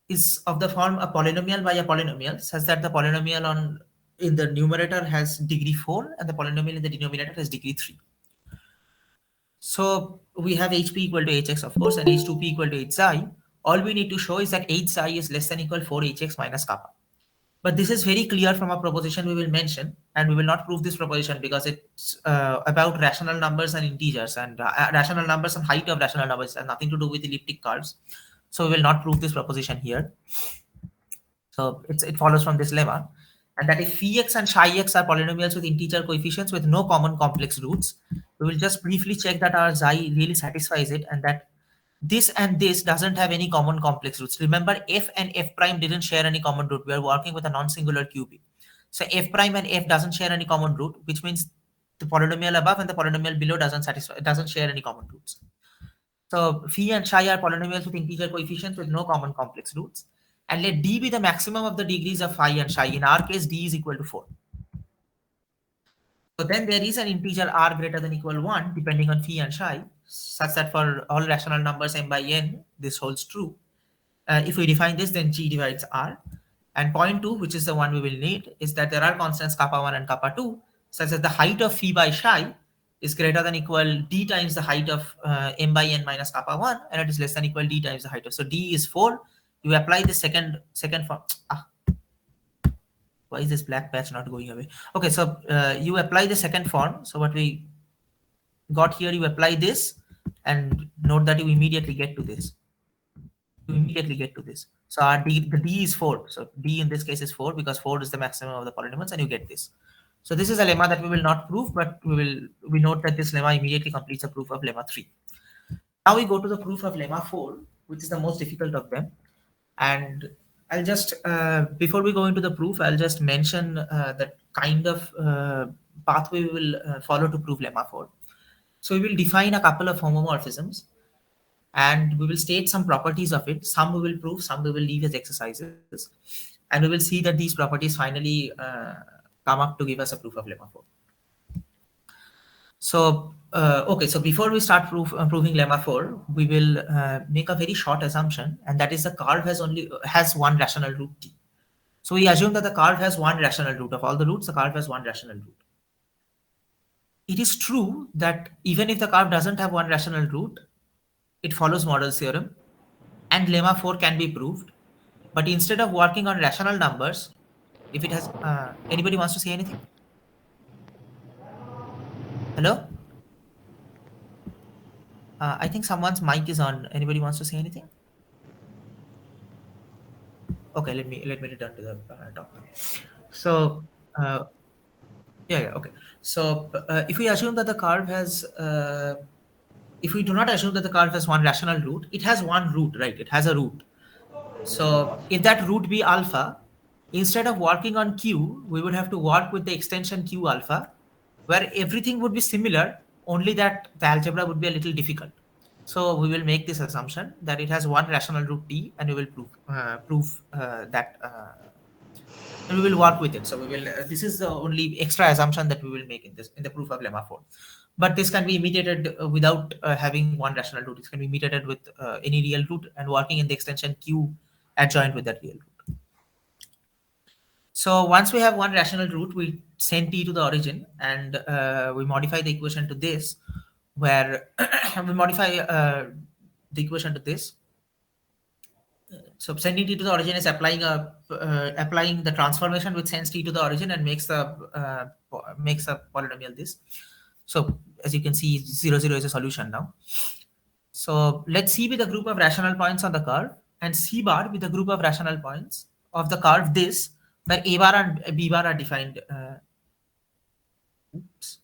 is of the form a polynomial by a polynomial, such that the polynomial in the numerator has degree 4 and the polynomial in the denominator has degree 3. So we have hp equal to hx, of course, and h2p equal to hxi, all we need to show is that h psi is less than equal 4hx minus kappa. But this is very clear from a proposition we will mention, and we will not prove this proposition because it's about rational numbers and integers, and rational numbers and height of rational numbers has nothing to do with elliptic curves. So we will not prove this proposition here. So it follows from this lemma, and that if phi x and psi x are polynomials with integer coefficients with no common complex roots, we will just briefly check that our xi really satisfies it, and that this and this doesn't have any common complex roots. Remember, f and f prime didn't share any common root. We are working with a non-singular cubic. So f prime and f doesn't share any common root, which means the polynomial above and the polynomial below doesn't share any common roots. So phi and psi are polynomials with integer coefficients with no common complex roots. And let d be the maximum of the degrees of phi and psi. In our case, d is equal to 4. So then there is an integer r greater than equal 1 depending on phi and psi, such that for all rational numbers m by n, this holds true. If we define this, then g divides r. And point 2, which is the one we will need, is that there are constants kappa 1 and kappa 2, such that the height of phi by psi is greater than equal d times the height of m by n minus kappa 1, and it is less than equal d times the height of. So d is 4. You apply the second form. Why is this black patch not going away? Okay, so you apply the second form. So what we got here, you apply this, and note that you immediately get to this. So the d is 4. So d in this case is 4 because 4 is the maximum of the polynomials, and you get this. So this is a lemma that we will not prove, but we note that this lemma immediately completes a proof of lemma 3. Now we go to the proof of lemma 4, which is the most difficult of them. And I'll just, before we go into the proof, I'll just mention the kind of pathway we will follow to prove lemma 4. So we will define a couple of homomorphisms, and we will state some properties of it. Some we will prove, some we will leave as exercises. And we will see that these properties finally come up to give us a proof of lemma 4. So, okay, so before we start proving lemma 4, we will make a very short assumption, and that is the curve has one rational root t. So we assume that the curve has one rational root. Of all the roots, the curve has one rational root. It is true that even if the curve doesn't have one rational root, it follows Mordell's theorem, and lemma 4 can be proved. But instead of working on rational numbers, if it has, anybody wants to say anything? Hello? I think someone's mic is on. Anybody wants to say anything? Okay, let me return to the topic. So, okay. So, if we assume that the curve has, if we do not assume that the curve has one rational root, it has one root, right? It has a root. So, if that root be alpha, instead of working on q, we would have to work with the extension q alpha, where everything would be similar, only that the algebra would be a little difficult. So we will make this assumption that it has one rational root t, and we will prove that, and we will work with it. So we will. This is the only extra assumption that we will make in the proof of lemma 4. But this can be imitated without having one rational root. It can be imitated with any real root and working in the extension q adjoint with that real root. So once we have one rational root, we send t to the origin, and we modify the equation to this, where we modify the equation to this. So sending t to the origin is applying the transformation which sends t to the origin and makes a polynomial this. So as you can see, 0, 0 is a solution now. So let C be the group of rational points on the curve, and C bar be the group of rational points of the curve this, where A bar and B bar are defined. Oops.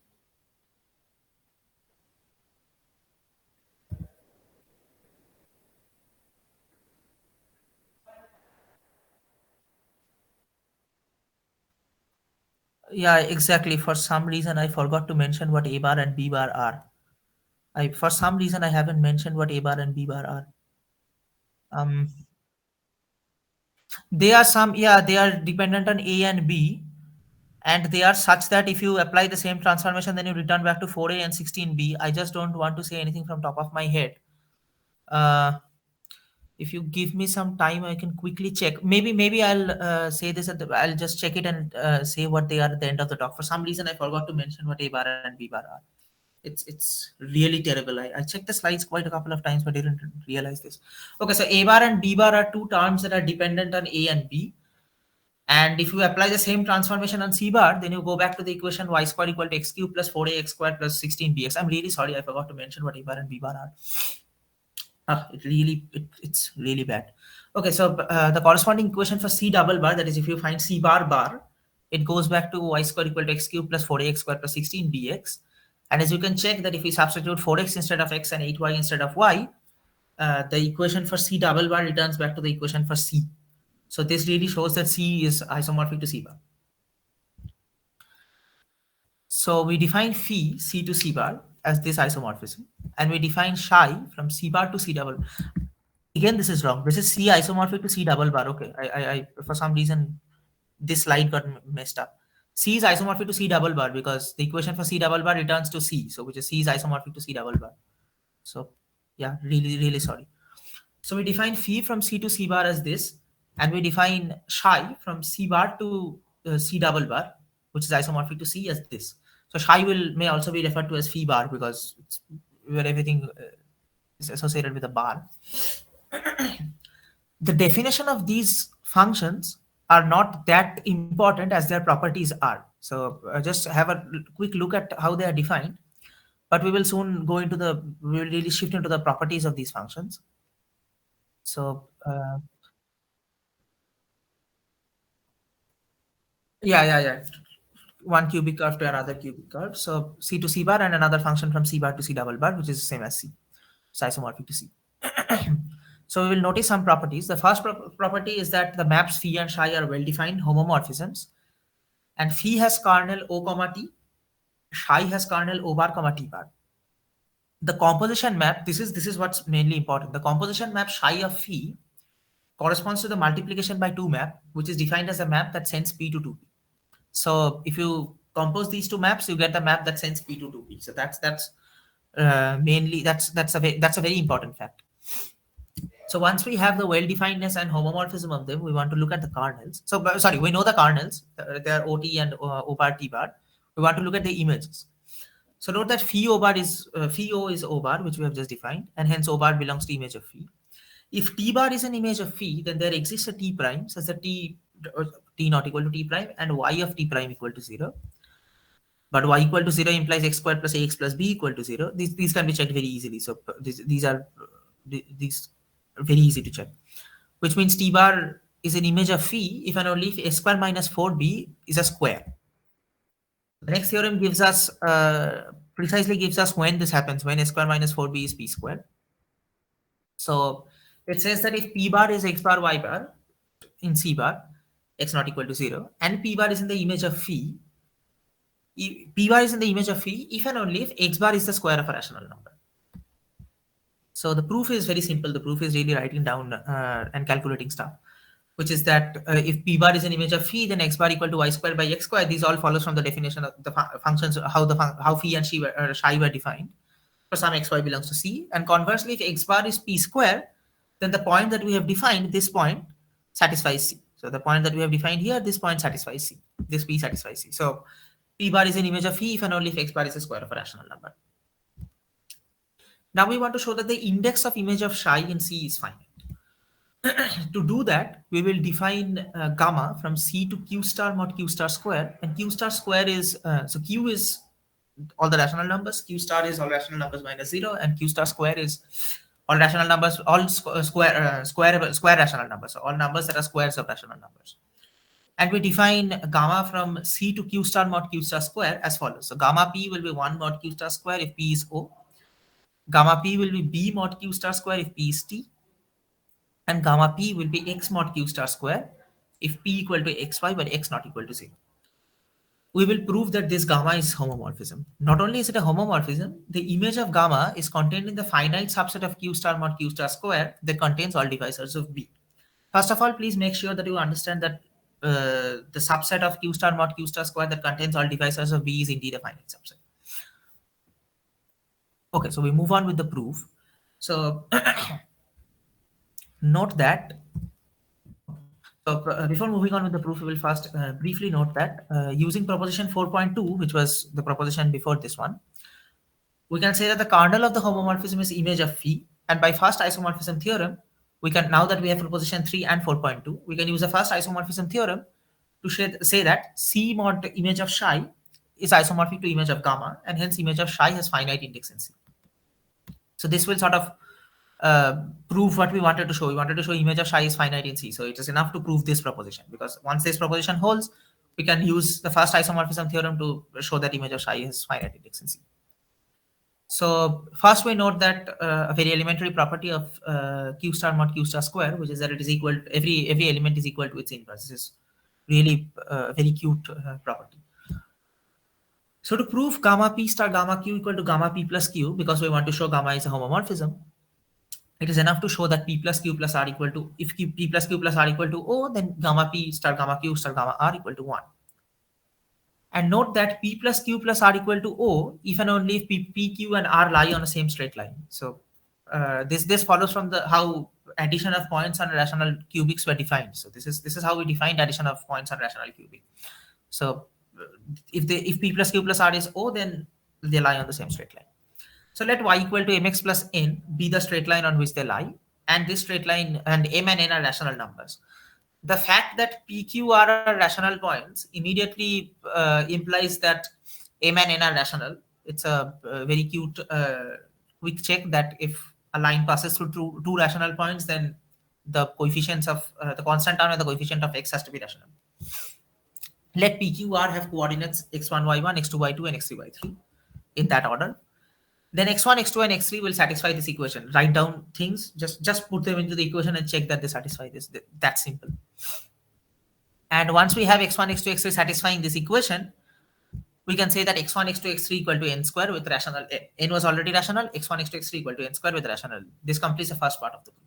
Yeah, exactly. For some reason, I forgot to mention what A bar and B bar are. For some reason, I haven't mentioned what A bar and B bar are. They are dependent on A and B, and they are such that if you apply the same transformation, then you return back to 4A and 16B. I just don't want to say anything from top of my head. If you give me some time, I can quickly check. Maybe I'll say this I'll just check it and say what they are at the end of the talk. For some reason, I forgot to mention what A bar and B bar are. It's really terrible. I checked the slides quite a couple of times, but didn't realize this. Okay, so a bar and b bar are two terms that are dependent on a and b. And if you apply the same transformation on c bar, then you go back to the equation y square equal to x cube plus 4ax square plus 16bx. I'm really sorry, I forgot to mention what a bar and b bar are. It's really bad. Okay, so the corresponding equation for c double bar, that is if you find c bar bar, it goes back to y square equal to x cube plus 4ax square plus 16bx. And as you can check that if we substitute 4x instead of x and 8y instead of y, the equation for c double bar returns back to the equation for c. So this really shows that c is isomorphic to c bar. So we define phi, c to c bar, as this isomorphism, and we define psi from c bar to c double. Again, this is wrong. This is c isomorphic to c double bar. Okay, I for some reason this slide got messed up. C is isomorphic to c double bar because the equation for c double bar returns to c, so which is c is isomorphic to c double bar. So yeah, really sorry. So we define phi from c to c bar as this, and we define psi from c bar to c double bar, which is isomorphic to c, as this. So psi may also be referred to as phi bar because it's where everything is associated with a bar. The definition of these functions are not that important as their properties are. So just have a quick look at how they are defined, but we will soon go into we will really shift into the properties of these functions. So yeah. One cubic curve to another cubic curve. So c to c bar and another function from c bar to c double bar, which is the same as c. So isomorphic to c. So we will notice some properties. The first property is that the maps phi and psi are well-defined homomorphisms, and phi has kernel O comma t, psi has kernel O bar comma t bar. The composition map, this is what's mainly important. The composition map psi of phi corresponds to the multiplication by 2 map, which is defined as a map that sends p to 2p. So if you compose these two maps, you get the map that sends p to 2p. So that's mainly that's a very important fact. So once we have the well-definedness and homomorphism of them, we want to look at the kernels. So sorry, we know the kernels. They are OT and O bar T bar. We want to look at the images. So note that phi O bar is phi O is O bar, which we have just defined, and hence O bar belongs to image of phi. If T bar is an image of phi, then there exists a T prime such that T not equal to T prime and Y of T prime equal to 0. But Y equal to 0 implies x squared plus ax plus b equal to 0. These can be checked very easily. So these are very easy to check. Which means T bar is an image of phi if and only if a square minus 4b is a square. The next theorem gives us precisely gives us when this happens, when a square minus 4b is p squared. So it says that if p bar is x bar y bar in c bar, x not equal to 0, and p bar is in the image of phi, p bar is in the image of phi if and only if x bar is the square of a rational number. So the proof is very simple. The proof is really writing down and calculating stuff, which is that if p bar is an image of phi, then x bar equal to y square by x square. These all follows from the definition of the functions, how phi and psi were defined. For some xy belongs to C, and conversely, if x bar is p square, then the point that we have defined, this point, satisfies C. So the point that we have defined here, this point satisfies C. This p satisfies C. So p bar is an image of phi if and only if x bar is a square of a rational number. Now we want to show that the index of image of psi in C is finite. To do that, we will define gamma from C to q star mod q star square, and q star square is so q is all the rational numbers, q star is all rational numbers minus 0, and q star square is all rational numbers, all square rational numbers, so all numbers that are squares of rational numbers. And we define gamma from C to q star mod q star square as follows. So gamma p will be 1 mod q star square if p is O. Gamma p will be b mod q star square if p is T. And gamma p will be x mod q star square if p equal to xy but x not equal to 0. We will prove that this gamma is homomorphism. Not only is it a homomorphism, the image of gamma is contained in the finite subset of q star mod q star square that contains all divisors of B. First of all, please make sure that you understand that the subset of q star mod q star square that contains all divisors of B is indeed a finite subset. Okay, so we move on with the proof. So note that. So before moving on with the proof, we will first briefly note that using proposition 4.2, which was the proposition before this one, we can say that the kernel of the homomorphism is image of phi. And by first isomorphism theorem, we can, now that we have proposition 3 and 4.2, we can use the first isomorphism theorem to say that C mod image of psi is isomorphic to image of gamma, and hence image of psi has finite index in C. So this will sort of prove what we wanted to show. We wanted to show image of psi is finite in C. So it is enough to prove this proposition, because once this proposition holds, we can use the first isomorphism theorem to show that image of psi has finite index in C. So first we note that a very elementary property of q star mod q star square, which is that it is equal to, every element is equal to its inverse. This is really very cute property. So to prove gamma p star gamma q equal to gamma p plus q, because we want to show gamma is a homomorphism, it is enough to show that p plus q plus r equal to, if p plus q plus r equal to O, then gamma p star gamma q star gamma r equal to 1. And note that p plus q plus r equal to O if and only if p, q, and r lie on the same straight line. So this follows from the how addition of points on rational cubics were defined. So this is how we defined addition of points on rational cubic. So if p plus q plus r is O, then they lie on the same straight line. So let y equal to mx plus n be the straight line on which they lie, and this straight line and m and n are rational numbers. The fact that p, q, r are rational points immediately implies that m and n are rational. It's a very cute quick check that if a line passes through two rational points, then the coefficients of the constant term and the coefficient of x has to be rational. Let p, q, r have coordinates x1, y1, x2, y2, and x3, y3 in that order. Then x1, x2, and x3 will satisfy this equation. Write down things, just put them into the equation and check that they satisfy this. That's simple. And once we have x1, x2, x3 satisfying this equation, we can say that x1, x2, x3 equal to n square with rational n was already rational. x1, x2, x3 equal to n square with rational. This completes the first part of the proof.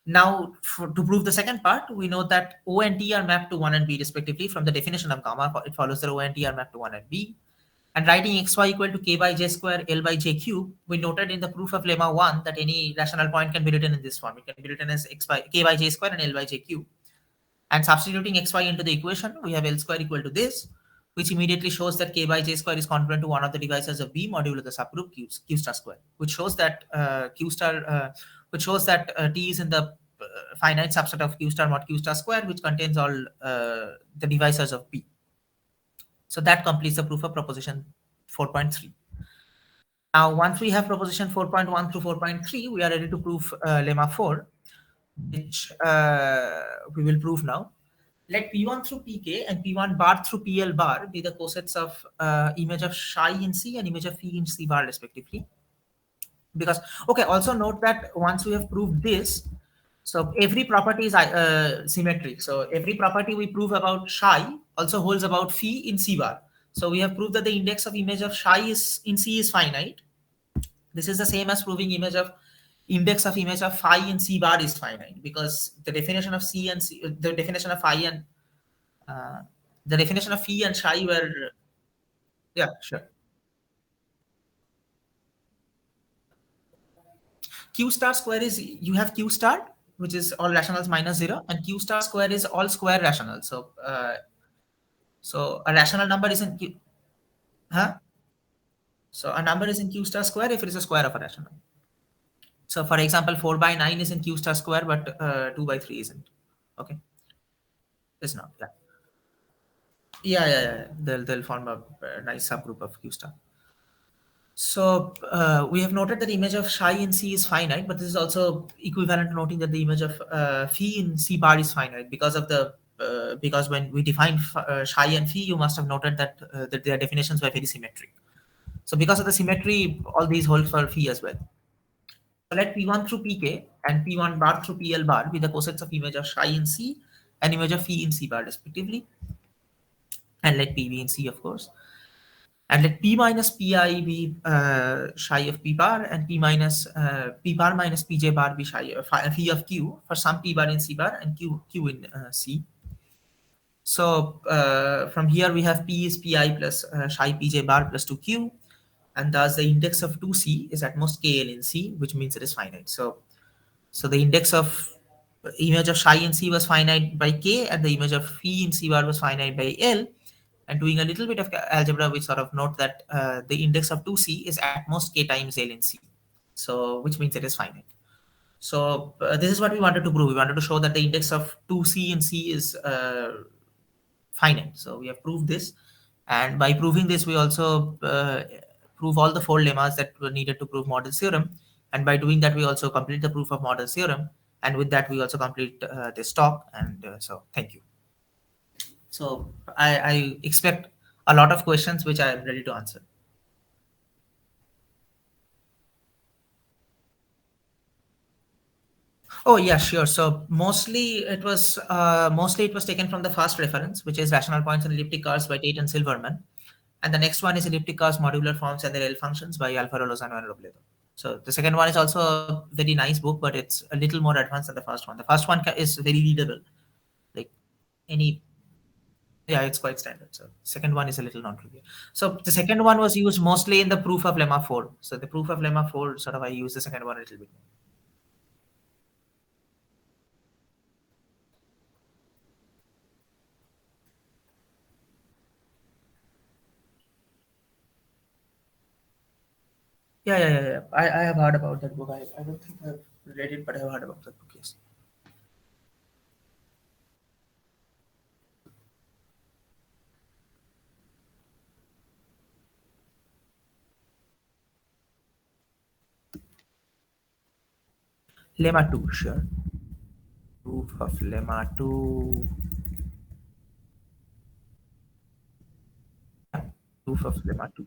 Now, to prove the second part, we know that O and T are mapped to 1 and B respectively. From the definition of gamma, it follows that O and T are mapped to 1 and B. And writing xy equal to k by j square L by j cube, we noted in the proof of lemma 1 that any rational point can be written in this form. It can be written as k by j square and L by j cube. And substituting xy into the equation, we have L square equal to this, which immediately shows that k by j square is congruent to one of the divisors of B modulo the subgroup q star square, which shows that T is in the finite subset of q star mod q star square, which contains all the divisors of B. So that completes the proof of proposition 4.3. Now, once we have proposition 4.1 through 4.3, we are ready to prove lemma 4, which we will prove now. Let P1 through Pk and P1 bar through PL bar be the cosets of image of psi in C and image of phi in C bar respectively. Because, okay, also note that once we have proved this, so every property is symmetric. So every property we prove about psi also holds about phi in C bar. So we have proved that the index of image of psi is in C is finite. This is the same as proving index of image of phi in C bar is finite, because the definition of C and C, the definition of phi and the definition of phi and psi were, yeah, sure. Q star square is, you have Q star, which is all rationals minus 0, and Q star square is all square rationals. So so a rational number is in Q, so a number is in Q star square if it is a square of a rational. So for example, 4 by 9 is in Q star square, but 2 by 3 isn't. Okay, it's not. Yeah. They'll form a nice subgroup of Q star. So we have noted that the image of psi in C is finite, but this is also equivalent to noting that the image of phi in C bar is finite, because of the because when we defined psi and phi, you must have noted that that their definitions were very symmetric. So because of the symmetry, all these hold for phi as well. So let P1 through Pk and P1 bar through PL bar be the cosets of image of psi in C and image of phi in C bar respectively. And let P be in C, of course. And let P minus Pi be psi of P bar, and P bar minus Pj bar be psi of Q for some P bar in C bar and Q in C. So from here we have P is Pi plus psi Pj bar plus 2Q, and thus the index of 2C is at most KL in C, which means it is finite. So the index of image of psi in C was finite by K, and the image of phi in C bar was finite by L. and doing a little bit of algebra, we sort of note that the index of 2c is at most k times L in C. So, which means it is finite. So, this is what we wanted to prove. We wanted to show that the index of 2c in C is finite. So, we have proved this. And by proving this, we also prove all the four lemmas that were needed to prove Mordell's theorem. And by doing that, we also complete the proof of Mordell's theorem. And with that, we also complete this talk. And so, thank you. So, I expect a lot of questions which I am ready to answer. Oh yeah, sure. So mostly it was taken from the first reference, which is rational points and elliptic curves by Tate and Silverman, and the next one is elliptic curves, modular forms, and their L functions by Alfaro Lozano and Robledo. So the second one is also a very nice book, but it's a little more advanced than the first one. The first one is very readable, like any. Yeah, it's quite standard. So second one is a little non-trivial. So the second one was used mostly in the proof of lemma 4. So the proof of lemma 4, sort of, I use the second one a little bit more. Yeah. I have heard about that book. I don't think I've read it, but I've heard about that book, yes. Lemma 2, sure. Proof of lemma 2. Yeah, proof of lemma 2.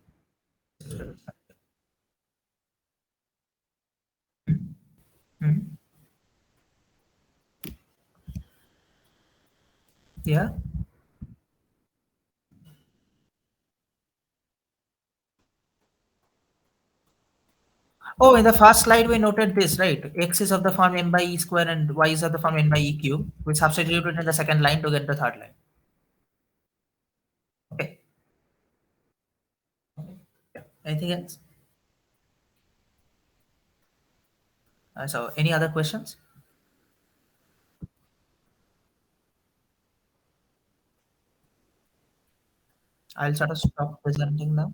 Mhm. Yeah. Oh, in the first slide, we noted this, right? X is of the form n by e square and y is of the form n by e cube. We substituted in the second line to get the third line. Okay. Yeah. Anything else? So, any other questions? I'll sort of stop presenting now.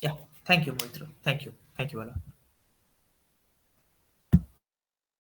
Yeah. Thank you, Moitro. Thank you. Thank you, Bala.